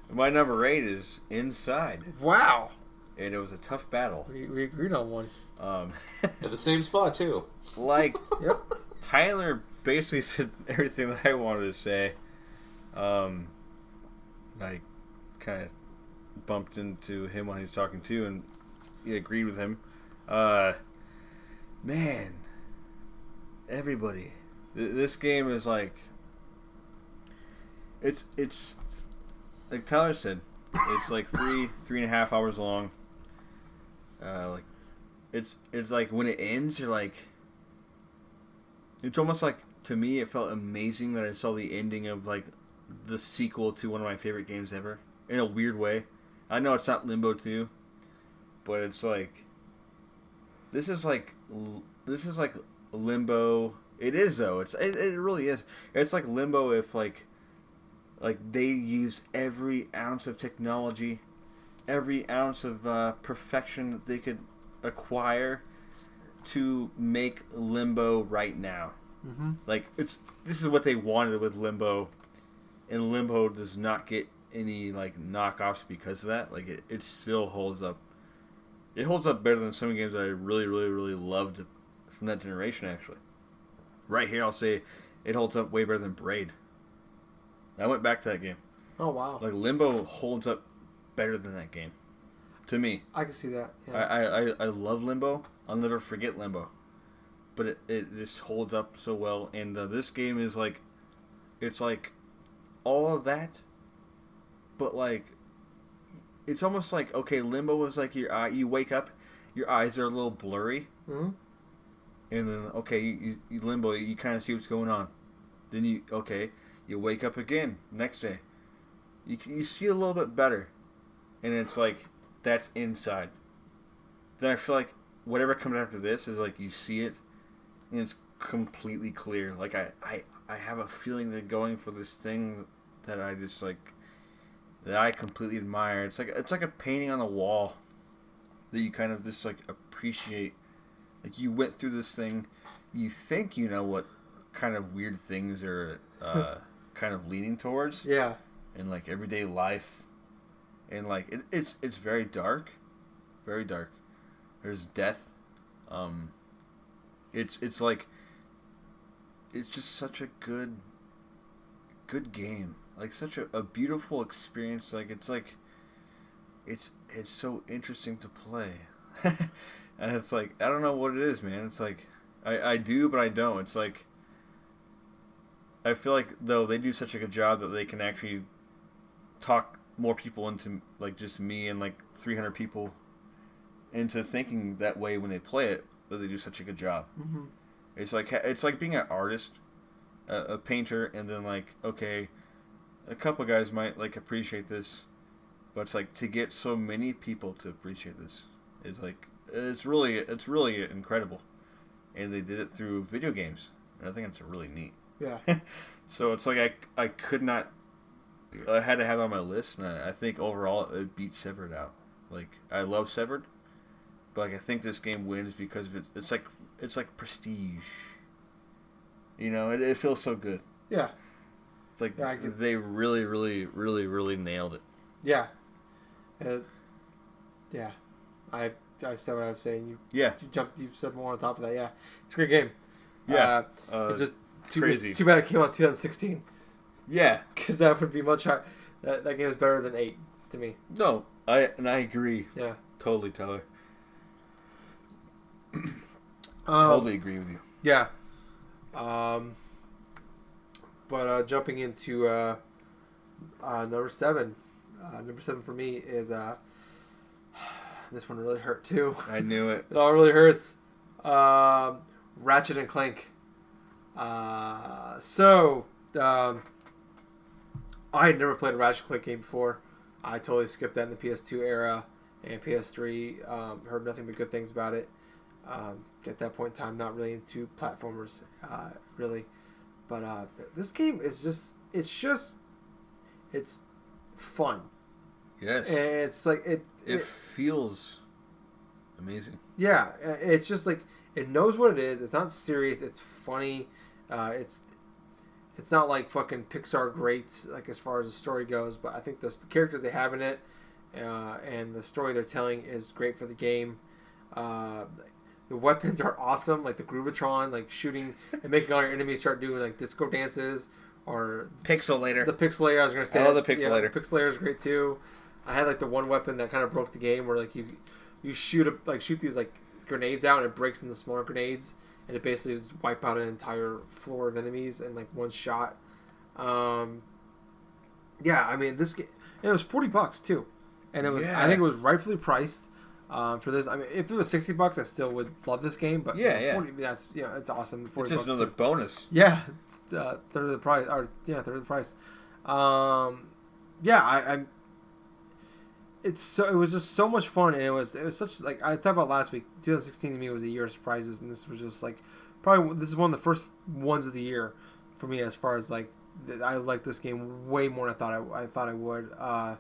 my number 8 is Inside. Wow. And it was a tough battle. We agreed on one. At the same spot, too. Like, Yep. Tyler basically said everything that I wanted to say. I kind of bumped into him when he was talking too, and he agreed with him. Man, everybody, this game is like, it's like Tyler said, It's like 3.5 hours long. Like it's like when it ends, you're like, it's almost like, to me, it felt amazing that I saw the ending of like the sequel to one of my favorite games ever in a weird way. I know it's not Limbo 2, but it's like this is like Limbo. It is though. It really is. It's like Limbo if like they used every ounce of technology, every ounce of perfection that they could acquire to make Limbo right now. Mm-hmm. Like this is what they wanted with Limbo, and Limbo does not get any like knockoffs because of that. Like it still holds up. It holds up better than some games that I really, really, really loved from that generation. Actually, right here I'll say it holds up way better than Braid. I went back to that game. Oh wow! Like Limbo holds up better than that game, to me. I can see that. Yeah. I love Limbo. I'll never forget Limbo, but it just holds up so well. And this game is like, it's like all of that, but like, it's almost like, okay, Limbo was like your eye. You wake up, your eyes are a little blurry, Mm-hmm. and then okay, you Limbo, you kind of see what's going on. Then you wake up again next day. You see a little bit better, and it's like that's inside. Then I feel like whatever comes after this is like you see it, and it's completely clear. Like I have a feeling they're going for this thing that I just like, that I completely admire. It's like a painting on the wall that you kind of just like appreciate. Like you went through this thing, you think you know what kind of weird things are kind of leaning towards. Yeah. In like everyday life, and like it's very dark, very dark. There's death. It's like, it's just such a good game. Like such a beautiful experience. Like it's so interesting to play. And it's like, I don't know what it is, man. It's like I do, but I don't. It's like, I feel like though they do such a good job that they can actually talk more people into like just me and like 300 people into thinking that way when they play it, that they do such a good job. Mm-hmm. It's like being an artist, a painter, and then like, okay, a couple guys might like appreciate this, but it's like to get so many people to appreciate this is like, it's really incredible, and they did it through video games, and I think it's really neat. Yeah. So it's like I could not. I had to have it on my list, and I think overall it beat Severed out. Like I love Severed, but like I think this game wins because of it. It's like prestige. You know, it feels so good. Yeah. It's like they really, really, really, really nailed it. Yeah. Yeah. I said what I was saying. You said more on top of that. Yeah. It's a great game. Yeah. It's just crazy. Too bad it came out 2016. Yeah. Because that would be much higher. That game is better than 8 to me. No, I agree. Yeah. Totally, Tyler. Totally agree with you. Yeah. But jumping into number 7. Number 7 for me is this one really hurt too. I knew it. It all really hurts. Ratchet and Clank. I had never played a Ratchet and Clank game before. I totally skipped that in the PS2 era and PS3. Heard nothing but good things about it. At that point in time, not really into platformers, really. But this game is it's fun. Yes. And it's like it feels amazing. Yeah, it's just like it knows what it is. It's not serious. It's funny. It's not like fucking Pixar greats like as far as the story goes. But I think the characters they have in it and the story they're telling is great for the game. The weapons are awesome, like the Groovatron, like shooting and making all your enemies start doing like disco dances or Pixelator. The Pixelator, I was gonna say. I love the Pixelator. Yeah, the Pixelator is great too. I had like the one weapon that kind of broke the game, where like you shoot these like grenades out and it breaks into smaller grenades, and it basically just wipe out an entire floor of enemies in like one shot. Yeah, I mean And it was $40 too, and it was I think it was rightfully priced for this. I mean, if it was $60, I still would love this game. But 40, that's it's awesome. $40 it's just another too. bonus. Yeah, it's, third of the price. Or third of the price. I'm. It was just so much fun, and it was such like I talked about last week. 2016 to me was a year of surprises, and this was just like this is one of the first ones of the year for me as far as like I like this game way more than I thought I would. I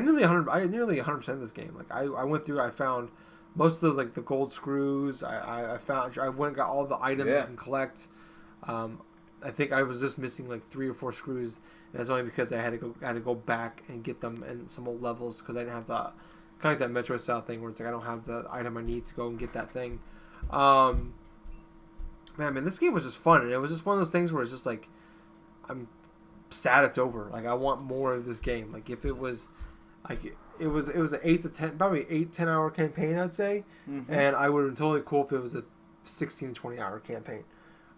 nearly 100% this game. Like I went through, I found most of those like the gold screws. I went and got all the items you can collect. I think I was just missing like 3 or 4 screws. And that's only because I had to go back and get them in some old levels because I didn't have the kind of like that Metro style thing where it's like I don't have the item I need to go and get that thing. Man, this game was just fun, and it was just one of those things where it's just like I'm sad it's over. Like I want more of this game. Like if it was like it was an 8 to 10, probably 8-10 hour campaign, I'd say, and I would have been totally cool if it was a 16 to 20 hour campaign.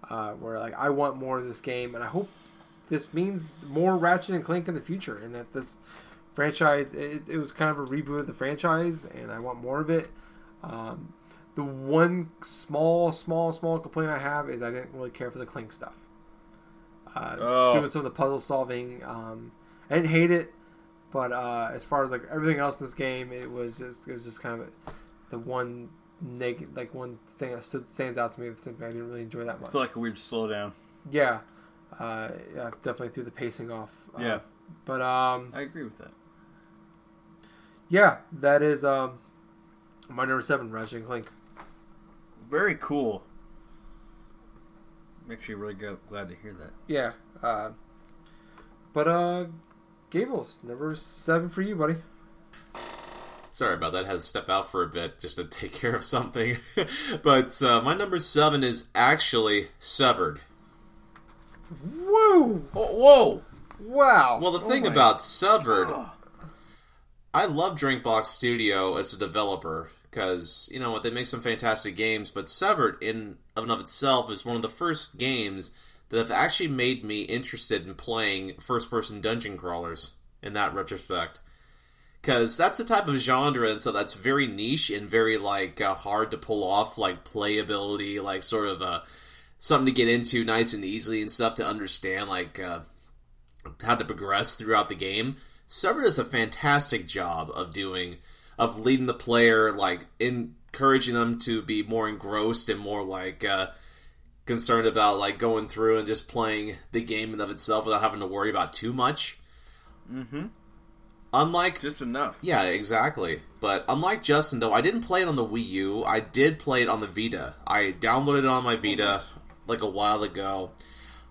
Where like I want more of this game, and I hope this means more Ratchet and Clank in the future, and that this franchise it was kind of a reboot of the franchise, and I want more of it. The one small complaint I have is I didn't really care for the Clank stuff. Doing some of the puzzle solving, I didn't hate it, but as far as like everything else in this game, it was just kind of the one one thing that stands out to me. That's something I didn't really enjoy that much. I feel like a weird slowdown. Yeah, definitely threw the pacing off. But I agree with that. Yeah, that is my number 7, Ratchet and Clank. Very cool. I'm actually really glad to hear that. Yeah, but Gables, number 7 for you, buddy. Sorry about that. I had to step out for a bit just to take care of something. But my number 7 is actually Severed. Woo! Whoa! Wow. Well, the thing about Severed, I love Drinkbox Studio as a developer because, you know what, they make some fantastic games, but Severed in and of itself is one of the first games that have actually made me interested in playing first-person dungeon crawlers in that retrospect. Because that's the type of genre, and so that's very niche and very, like, hard to pull off, like, playability, like, sort of something to get into nice and easily and stuff to understand, like, how to progress throughout the game. Severed does a fantastic job of leading the player, like, encouraging them to be more engrossed and more, like, concerned about, like, going through and just playing the game in and of itself without having to worry about too much. Mm-hmm. Unlike... just enough. Yeah, exactly. But unlike Justin, though, I didn't play it on the Wii U. I did play it on the Vita. I downloaded it on my Vita, like, a while ago.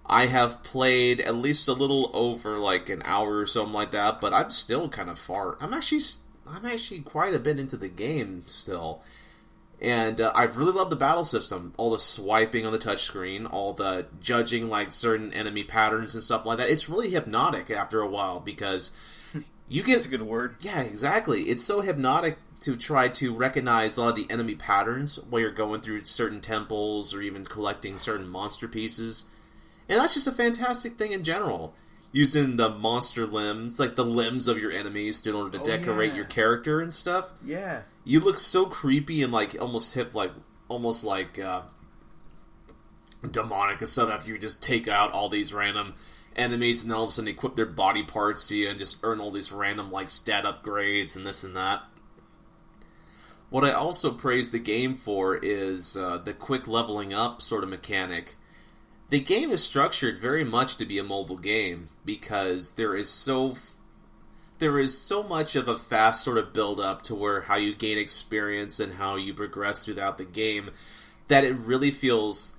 I have played at least a little over, like, an hour or something like that, but I'm still kind of far. I'm actually quite a bit into the game still. And I really love the battle system. All the swiping on the touchscreen, all the judging, like, certain enemy patterns and stuff like that. It's really hypnotic after a while, because... you get, that's a good word. Yeah, exactly. It's so hypnotic to try to recognize a lot of the enemy patterns while you're going through certain temples or even collecting certain monster pieces. And that's just a fantastic thing in general. Using the monster limbs, like the limbs of your enemies in order to decorate your character and stuff. Yeah. You look so creepy and like almost demonic and stuff after you just take out all these random enemies and then all of a sudden equip their body parts to you and just earn all these random like stat upgrades and this and that. What I also praise the game for is the quick leveling up sort of mechanic. The game is structured very much to be a mobile game because there is so much of a fast sort of build up to where how you gain experience and how you progress throughout the game that it really feels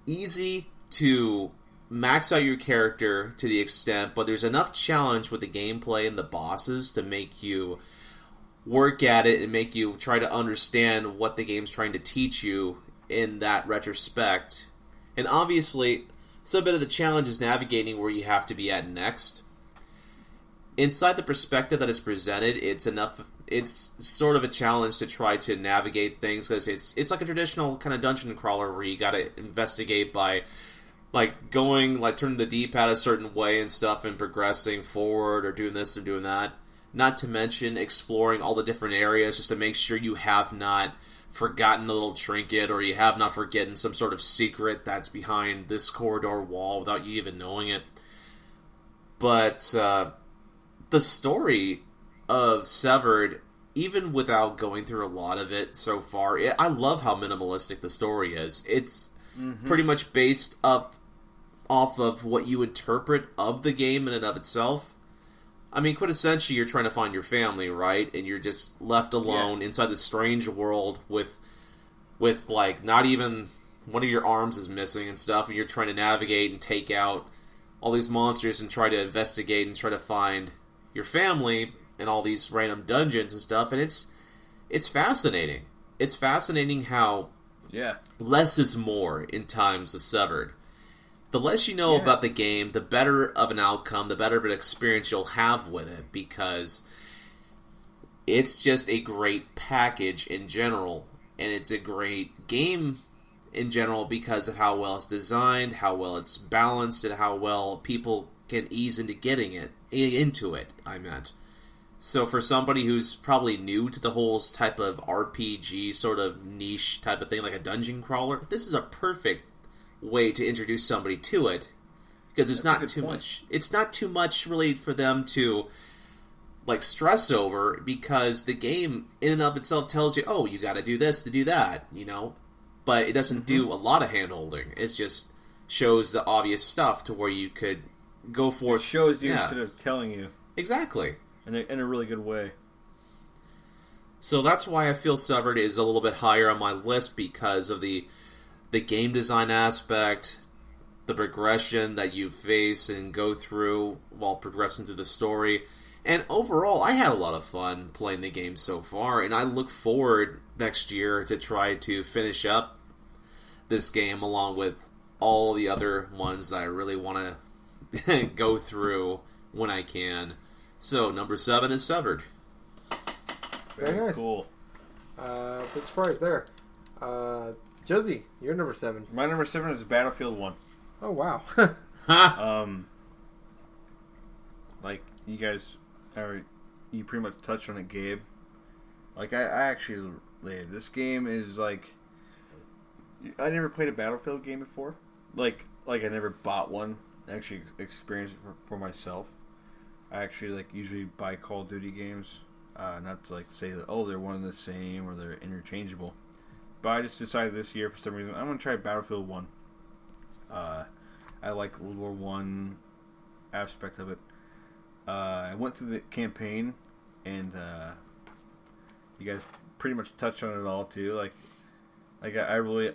easy to max out your character to the extent, but there's enough challenge with the gameplay and the bosses to make you work at it and make you try to understand what the game's trying to teach you in that retrospect. And obviously, some bit of the challenge is navigating where you have to be at next. Inside the perspective that is presented, it's sort of a challenge to try to navigate things because it's like a traditional kind of dungeon crawler where you gotta investigate by like going, like turning the D-pad a certain way and stuff and progressing forward or doing this and doing that. Not to mention exploring all the different areas just to make sure you have not forgotten a little trinket or you have not forgotten some sort of secret that's behind this corridor wall without you even knowing it. But the story of Severed, even without going through a lot of it so far, I love how minimalistic the story is. It's pretty much based up off of what you interpret of the game in and of itself. I mean, quintessentially, you're trying to find your family, right? And you're just left alone inside this strange world with like, not even one of your arms is missing and stuff, and you're trying to navigate and take out all these monsters and try to investigate and try to find your family in all these random dungeons and stuff, and it's fascinating. It's fascinating how less is more in times of Severed. The less you know about the game, the better of an outcome, the better of an experience you'll have with it, because it's just a great package in general, and it's a great game in general because of how well it's designed, how well it's balanced, and how well people can ease into it, I meant. So for somebody who's probably new to the whole type of RPG sort of niche type of thing, like a dungeon crawler, this is a perfect way to introduce somebody to it, because it's not too much. It's not too much really for them to like stress over, because the game in and of itself tells you, oh, you got to do this to do that, you know. But it doesn't do a lot of hand holding. It just shows the obvious stuff to where you could go for it. Shows you instead of telling you. Exactly. In a really good way. So that's why I feel Severed is a little bit higher on my list, because of the game design aspect, the progression that you face and go through while progressing through the story. And overall, I had a lot of fun playing the game so far, and I look forward next year to try to finish up this game along with all the other ones that I really want to go through when I can. So, number 7 is Severed. Very nice. Cool. Big surprise there. Josie, you're number 7. My number 7 is Battlefield 1. Oh, wow. Like, you guys, you pretty much touched on it, Gabe. Like, I actually, this game is like, I never played a Battlefield game before. Like I never bought one, actually experienced it for myself. I actually, like, usually buy Call of Duty games, not to, like, say that, oh, they're one and the same or they're interchangeable. But I just decided this year, for some reason, I'm going to try Battlefield 1. I like World War 1 aspect of it. I went through the campaign, and you guys pretty much touched on it all, too. Like I really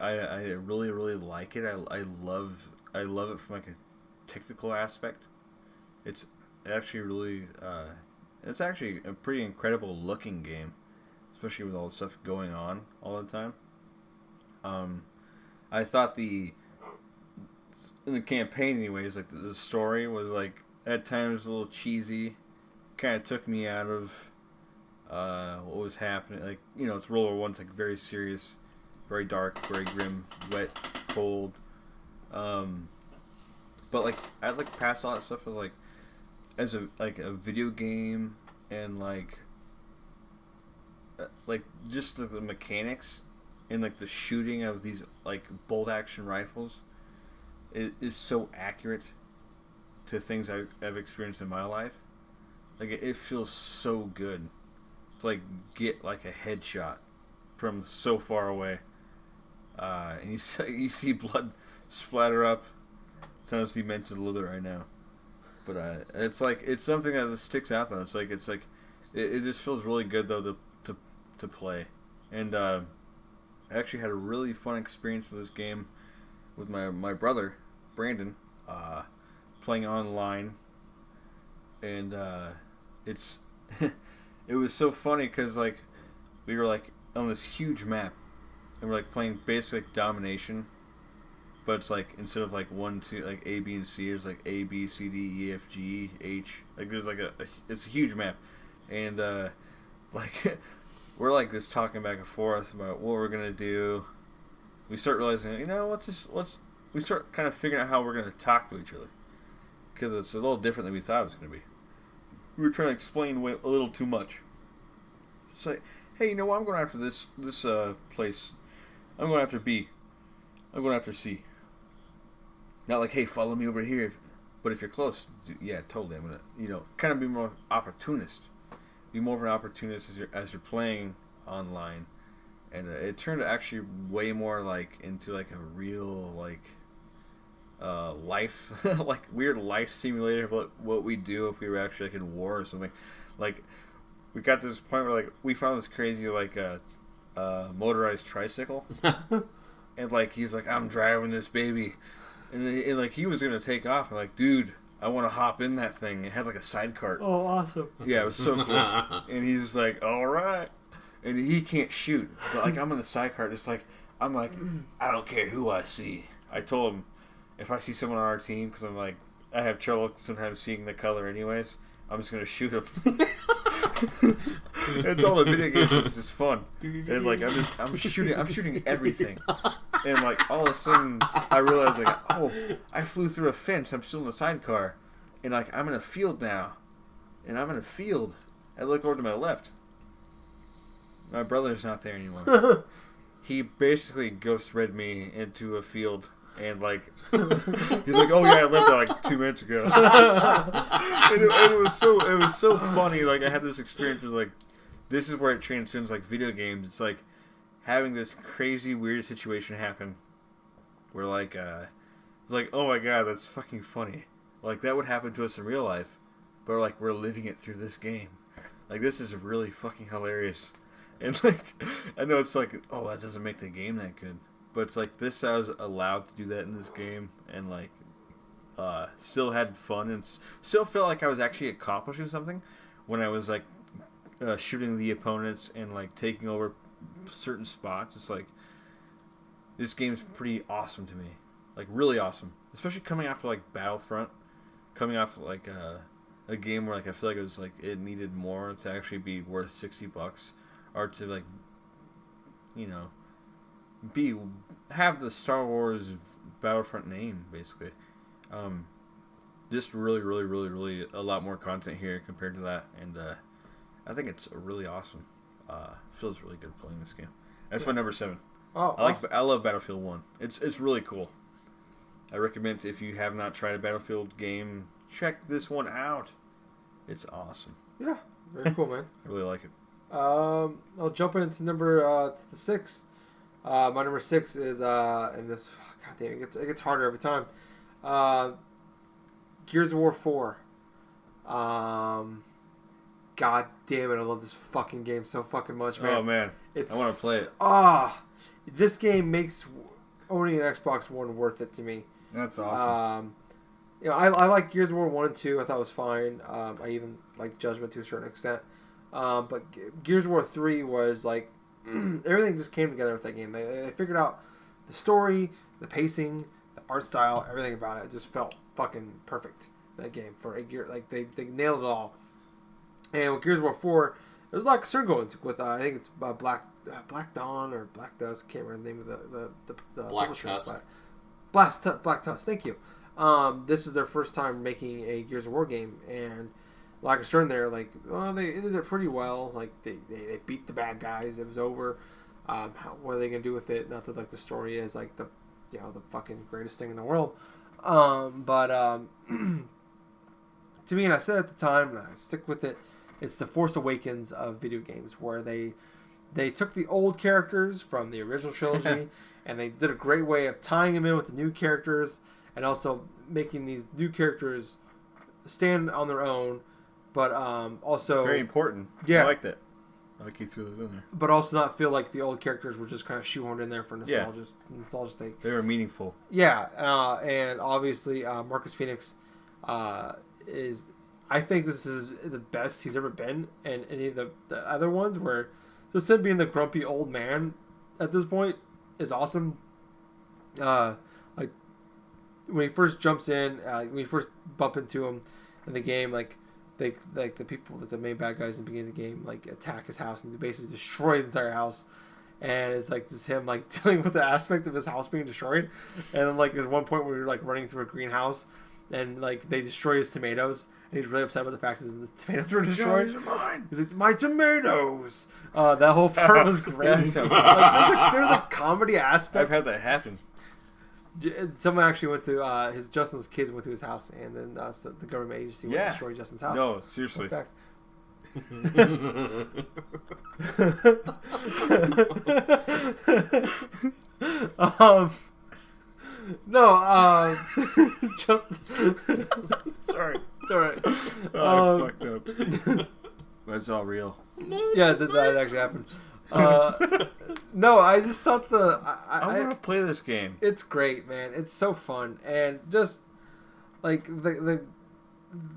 like it. I love it from, like, a technical aspect. It's actually really, it's actually a pretty incredible looking game, especially with all the stuff going on all the time. I thought in the campaign anyways, like, the story was, like, at times a little cheesy. Kind of took me out of what was happening. Like, you know, it's World War One. It's, like, very serious, very dark, very grim, wet, cold. But, like, I like past all that stuff as a video game, and like just the mechanics and, like, the shooting of these, like, bolt action rifles is so accurate to things I've experienced in my life. Like, it feels so good to, like, get, like, a headshot from so far away, and you see blood splatter up. It's honestly mentioned a little bit right now, but it's something that sticks out though. It just feels really good though to play, and I actually had a really fun experience with this game with my brother Brandon, playing online, and it's it was so funny because, like, we were, like, on this huge map, and we're, like, playing basic domination, but it's, like, instead of, like, 1, 2, like, A, B, and C, there's, like, A, B, C, D, E, F, G, H. Like, there's, like, it's a huge map, and like, we're, like, just talking back and forth about what we're gonna do. We start realizing, you know, we start kind of figuring out how we're gonna talk to each other, because it's a little different than we thought it was gonna be. we were trying to explain a little too much. It's like, hey, you know what? I'm going after this place. I'm going after B. I'm going after C. Not like, hey, follow me over here. But if you're close, yeah, totally. I'm gonna, kind of be more opportunist. Be more of an opportunist as you're playing online, and it turned actually way more like into like a real like life, like weird life simulator of what we do if we were actually like in war or something. Like we got to this point where like we found this crazy like motorized tricycle, and like he's like, I'm driving this baby. And like he was gonna take off, and like, dude, I want to hop in that thing. It had like a side cart. Oh, awesome! Yeah, it was so cool. And he's just like, all right. And he can't shoot, but like I'm on the side cart. It's like I'm like, I don't care who I see. I told him if I see someone on our team, because I'm like I have trouble sometimes seeing the color, anyways. I'm just gonna shoot him. It's all the video games. It's just fun. And like I'm shooting everything. And like all of a sudden I realized like, oh, I flew through a fence. I'm still in the sidecar, and like I'm in a field now, and I'm in a field. I look over to my left. My brother's not there anymore. He basically ghost read me into a field, and like he's like, oh yeah, I left that like 2 minutes ago. And it was so funny. Like I had this experience with like, this is where it transcends like video games. It's like having this crazy weird situation happen where like oh my god, that's fucking funny. Like that would happen to us in real life, but like we're living it through this game. Like this is really fucking hilarious. And like I know it's like, oh, that doesn't make the game that good, but it's like this, I was allowed to do that in this game, and like still had fun and still felt like I was actually accomplishing something when I was like shooting the opponents and like taking over certain spots. It's like this game's pretty awesome to me, like really awesome, especially coming after like Battlefront, coming off like a game where like I feel like it was like it needed more to actually be worth $60, or to like have the Star Wars Battlefront name basically. Just really a lot more content here compared to that, and I think it's really awesome. Feels really good playing this game. That's my number 7. Oh, I love Battlefield 1. It's really cool. I recommend, if you have not tried a Battlefield game, check this one out. It's awesome. Yeah, very cool, man. I really like it. I'll jump into number 6. My number 6 is and this, god damn, it gets harder every time. Gears of War 4. God damn it, I love this fucking game so fucking much, man. Oh man, I want to play it. This game makes owning an Xbox One worth it to me. That's awesome. I like Gears of War 1 and 2. I thought it was fine. I even like Judgment to a certain extent. But Gears of War 3 was like, everything just came together with that game. They figured out the story, the pacing, the art style, everything about it. It just felt fucking perfect, that game, for a Gear. Like, they nailed it all. And with Gears of War 4, there's a lot of concern going with, I think it's Black Dawn or Black Dusk. Can't remember the name of the Black Tusk. Black Tusk, thank you. This is their first time making a Gears of War game, and a lot of concern there. Like, they did it pretty well. Like, they beat the bad guys. It was over. What are they gonna do with it? Not that like the story is like the fucking greatest thing in the world. But to me, and I said at the time, and I stick with it, it's the Force Awakens of video games, where they took the old characters from the original trilogy and they did a great way of tying them in with the new characters, and also making these new characters stand on their own, but also very important. Yeah, I liked it. I like you threw that in there. But also not feel like the old characters were just kind of shoehorned in there for nostalgia's sake. They were meaningful. Yeah, and obviously Marcus Phoenix is. I think this is the best he's ever been in any of the other ones, where just him being the grumpy old man at this point is awesome. Like when he first jumps in, when you first bump into him in the game, like the people that the main bad guys in the beginning of the game like attack his house and basically destroy his entire house, and it's like just him like dealing with the aspect of his house being destroyed, and then like there's one point where you're like running through a greenhouse and like they destroy his tomatoes, and he's really upset about the fact that his tomatoes were destroyed. These are mine. He's like, my tomatoes. That whole part was great. Like, there's a comedy aspect. I've had that happen. Someone actually went to Justin's kids went to his house, and then so the government agency went to destroy Justin's house. No, seriously. In fact. Just sorry, it's all right. I fucked up. That's all real. Yeah, that actually happened. No, I just thought I want to play this game. It's great, man. It's so fun, and just like the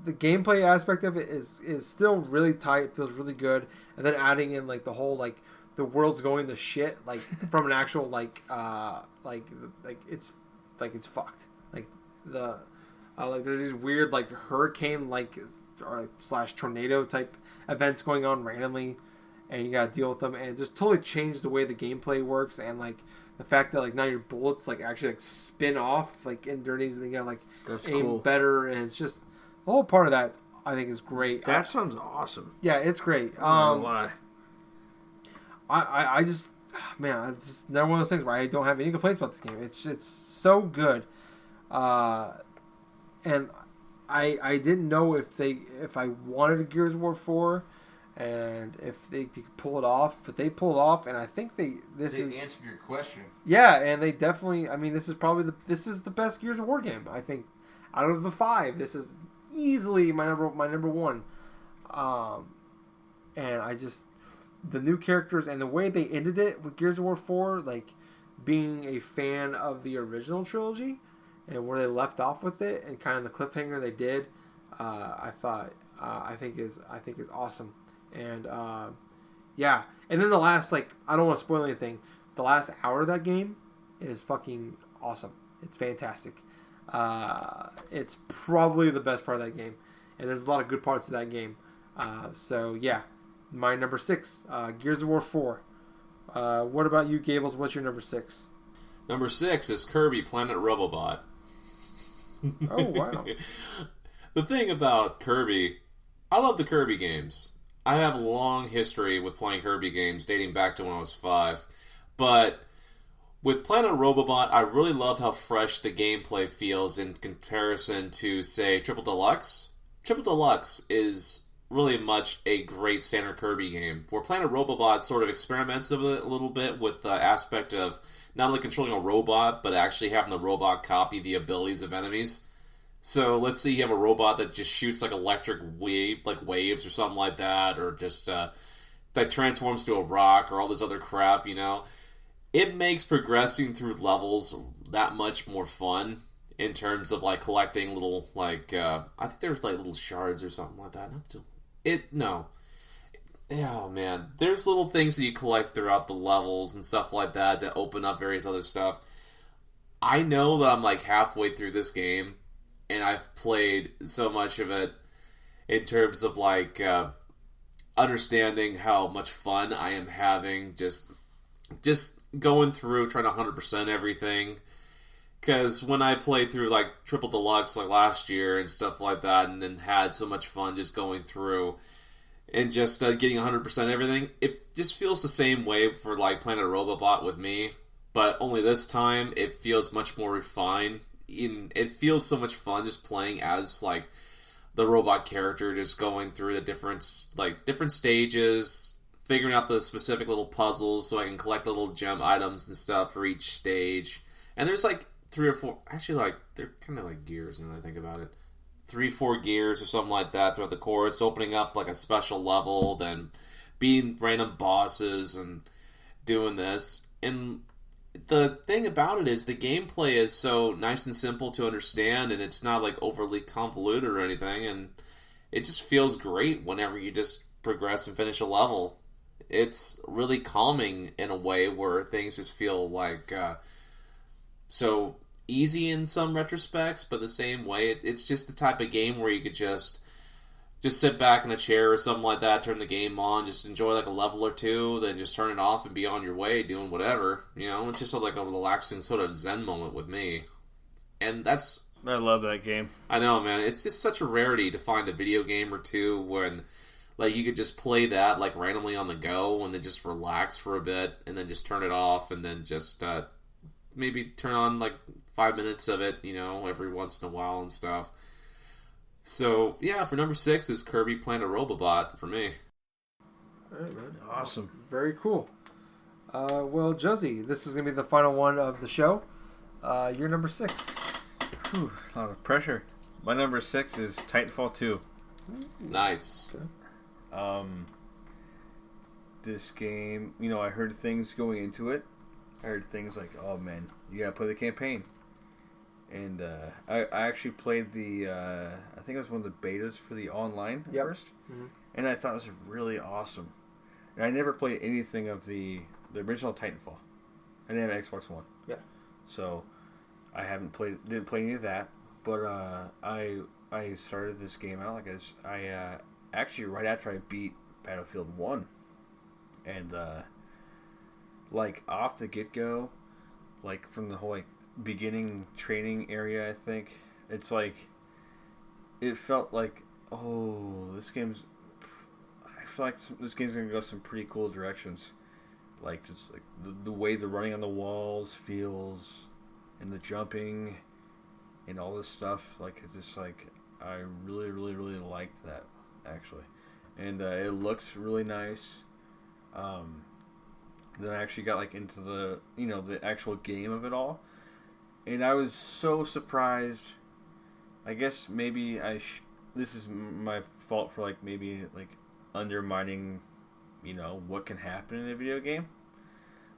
gameplay aspect of it is still really tight. It feels really good, and then adding in like the whole like the world's going to shit like from an actual like it's fucked. Like the like there's these weird like hurricane like slash tornado type events going on randomly, and you gotta deal with them, and it just totally changed the way the gameplay works, and like the fact that like now your bullets like actually like spin off like underneath, and you gotta like aim better, and it's just the whole part of that I think is great. That sounds awesome. Yeah, it's great. Why? I just man, it's just another one of those things where I don't have any complaints about this game. It's so good, and I didn't know if I wanted a Gears of War 4. And if they could pull it off, but they pulled it off, and I think they answered your question. Yeah, and they definitely. I mean, this is probably the best Gears of War game. I think out of the 5, this is easily my number one. And I just the new characters and the way they ended it with Gears of War 4, like being a fan of the original trilogy, and where they left off with it, and kind of the cliffhanger they did, I think is awesome. And yeah, and then the last, like, I don't want to spoil anything, the last hour of that game is fucking awesome. It's fantastic. It's probably the best part of that game, and there's a lot of good parts of that game. So yeah, my number 6, Gears of War 4. What about you, Gables? What's your number 6? Number 6 is Kirby Planet Robobot. Oh wow. The thing about Kirby, I love the Kirby games. I have a long history with playing Kirby games dating back to when I was 5. But with Planet Robobot, I really love how fresh the gameplay feels in comparison to, say, Triple Deluxe. Triple Deluxe is really much a great standard Kirby game, where Planet Robobot sort of experiments a little bit with the aspect of not only controlling a robot, but actually having the robot copy the abilities of enemies. So let's say you have a robot that just shoots like electric waves or something like that, or just that transforms to a rock or all this other crap, you know. It makes progressing through levels that much more fun in terms of like collecting little like I think there's like little shards or something like that. Oh man, there's little things that you collect throughout the levels and stuff like that to open up various other stuff. I know that I'm like halfway through this game, and I've played so much of it in terms of like understanding how much fun I am having just going through trying to 100% everything. Because when I played through like Triple Deluxe like last year and stuff like that, and then had so much fun just going through and just getting 100% everything, it just feels the same way for like Planet Robobot with me. But only this time it feels much more refined. It feels so much fun just playing as like the robot character, just going through the different stages, figuring out the specific little puzzles so I can collect the little gem items and stuff for each stage. And there's like 3 or 4, actually like they're kind of like gears now that I think about it. 3-4 gears or something like that throughout the course, opening up like a special level, then beating random bosses and doing this. And the thing about it is the gameplay is so nice and simple to understand, and it's not like overly convoluted or anything, and it just feels great whenever you just progress and finish a level. It's really calming in a way where things just feel like so easy in some retrospects, but the same way it's just the type of game where you could just sit back in a chair or something like that, turn the game on, just enjoy like a level or two, then just turn it off and be on your way doing whatever. You know, it's just like a relaxing sort of zen moment with me. And that's I love that game. I know, man. It's just such a rarity to find a video game or two when, like, you could just play that, like, randomly on the go and then just relax for a bit and then just turn it off and then just maybe turn on, like, 5 minutes of it, every once in a while and stuff. So, yeah, for number 6 is Kirby Planet Robobot for me. All right, man. Awesome. Very cool. Well, Josie, this is going to be the final one of the show. You're number 6. Whew, a lot of pressure. My number 6 is Titanfall 2. Nice. Okay. This game, I heard things going into it. I heard things like, oh man, you gotta play the campaign. And I actually played I think it was one of the betas for the online at first. Mm-hmm. And I thought it was really awesome. And I never played anything of the original Titanfall. I didn't have Xbox One. Yeah. So I didn't play any of that. But I started this game out I actually right after I beat Battlefield 1. And like off the get-go, like from the whole like beginning training area, I think it's like it felt like, oh, I feel like this game's gonna go some pretty cool directions, like just like the way the running on the walls feels and the jumping and all this stuff, like it's just like I really liked that actually. And it looks really nice. Then I actually got like into the the actual game of it all, and I was so surprised. I guess maybe this is my fault for like maybe like undermining what can happen in a video game,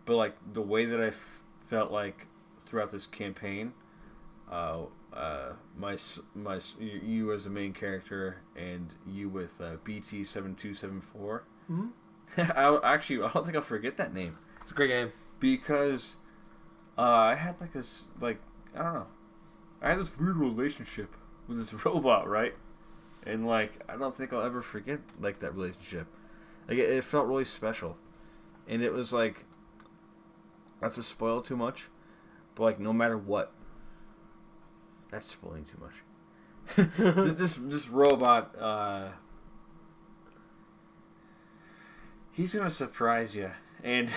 but like the way that I felt like throughout this campaign, you as the main character and you with BT7274. Mm-hmm. I don't think I'll forget that name. It's a great game. Because I had like this, like, I don't know. I had this weird relationship with this robot, right? And like, I don't think I'll ever forget like that relationship. Like, it felt really special. And it was like, not to spoil too much, but like, no matter what, that's spoiling too much. This robot, he's gonna surprise you, and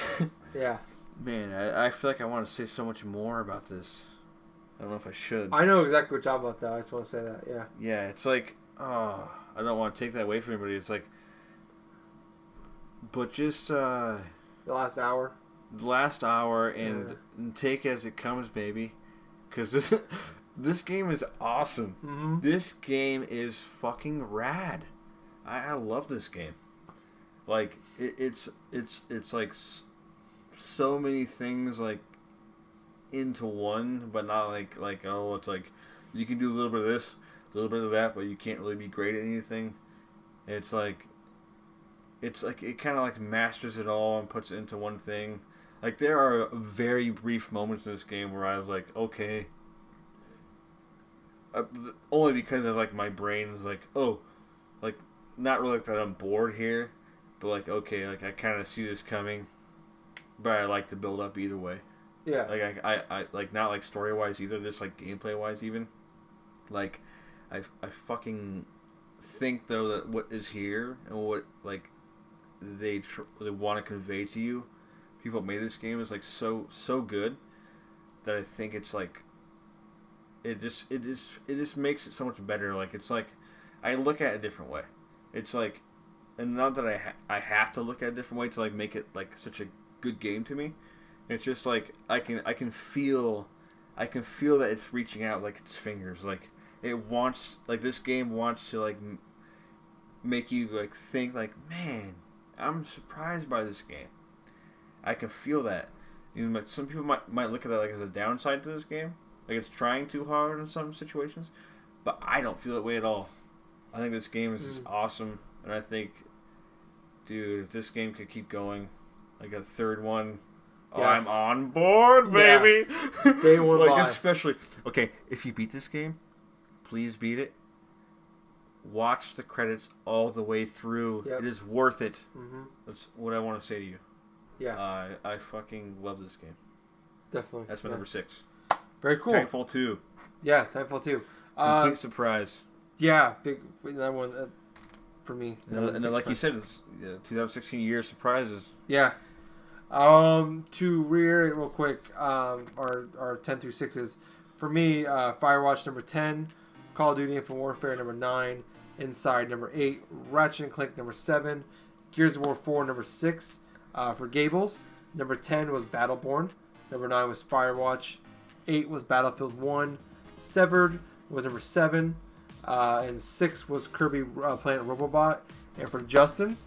Yeah. man, I feel like I want to say so much more about this. I don't know if I should. I know exactly what you're talking about, though. I just want to say that. Yeah. Yeah, it's like, oh, I don't want to take that away from anybody. It's like, but just The last hour. the last hour and take it as it comes, baby, because this game is awesome. Mm-hmm. This game is fucking rad. I love this game. Like it's like so many things like into one, but not like oh, it's like you can do a little bit of this, a little bit of that, but you can't really be great at anything. It's like it kind of like masters it all and puts it into one thing. Like there are very brief moments in this game where I was like, okay, only because of like my brain is like, oh, like not really like that I'm bored here. But like, okay, like I kind of see this coming, but I like the build up either way. Yeah. Like I like not like story wise either, just like gameplay wise even. Like, I fucking think though that what is here and what like they want to convey to you, people that made this game is like so good that I think it's like it just makes it so much better. Like it's like I look at it a different way. It's like. And not that I have to look at it a different way to like make it like such a good game to me. It's just like I can feel that it's reaching out like its fingers. Like it wants like this game wants to like make you like think like, man, I'm surprised by this game. I can feel that. Like some people might look at that like as a downside to this game, like it's trying too hard in some situations, but I don't feel that way at all. I think this game is just awesome. And I think, dude, if this game could keep going, like a third one, Yes. I'm on board, baby. Yeah. Day one like buy. especially, okay, if you beat this game, please beat it. Watch the credits all the way through. Yep. It is worth it. Mm-hmm. That's what I want to say to you. Yeah. I fucking love this game. Definitely. That's my number 6. Very cool. Titanfall 2. Yeah, Titanfall 2. Complete surprise. Yeah, big another one for me. And like you said, it's 2016 year of surprises. Yeah. To reiterate real quick, our 10 through 6s. For me, Firewatch number 10, Call of Duty Infinite Warfare number 9, Inside number 8, Ratchet and Clank number 7, Gears of War 4 number 6. For Gables, number 10 was Battleborn, number 9 was Firewatch, 8 was Battlefield 1, Severed was number 7, and 6 was Kirby Planet Robobot. And for Justin,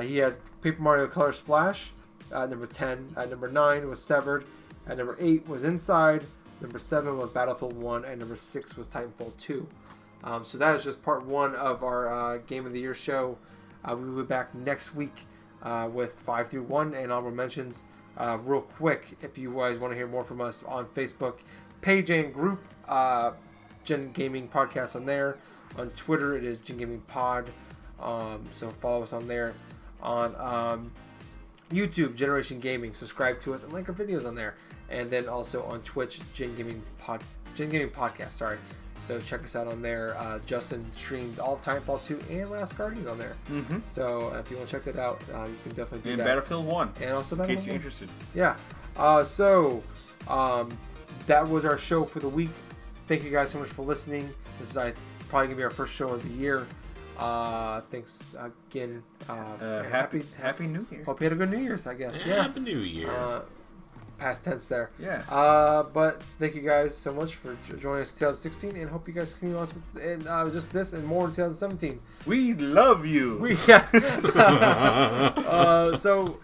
he had Paper Mario Color Splash at number 10. At number 9 was Severed. At number 8 was Inside. Number 7 was Battlefield 1. And number 6 was Titanfall 2. So that is just part 1 of our Game of the Year show. We will be back next week with 5 through 1 and honorable mentions. Real quick, if you guys want to hear more from us on Facebook page and group, GenGaming Podcast on there. On Twitter, it is GenGaming Pod. So follow us on there. On YouTube, Generation Gaming. Subscribe to us and like our videos on there. And then also on Twitch, GenGaming Podcast. Sorry. So check us out on there. Justin streamed all of Titanfall 2 and Last Guardian on there. Mm-hmm. So if you want to check that out, you can definitely do that. And Battlefield 1. And also in Battlefield case you're 1. interested. Yeah. That was our show for the week. Thank you guys so much for listening. This is probably going to be our first show of the year. Thanks again. Happy New Year. Hope you had a good New Year's, I guess. Yeah. Happy New Year. Past tense there. Yeah. But thank you guys so much for joining us in 2016, and hope you guys continue us with just this and more in 2017. We love you. So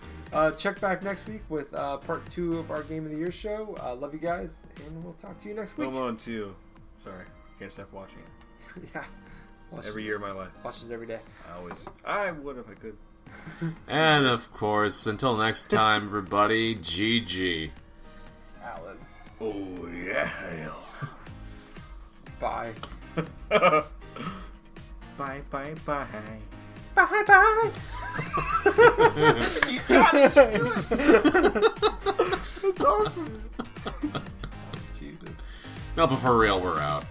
check back next week with part 2 of our Game of the Year show. Love you guys, and we'll talk to you next week. Home Alone 2. Sorry, can't stop watching it. Yeah. Every year of my life. Watches every day. I would if I could. And of course, until next time, everybody, GG. Alan. Oh yeah. Bye. Bye. Bye bye. You got it. That's awesome. Jesus. No, but for real, we're out.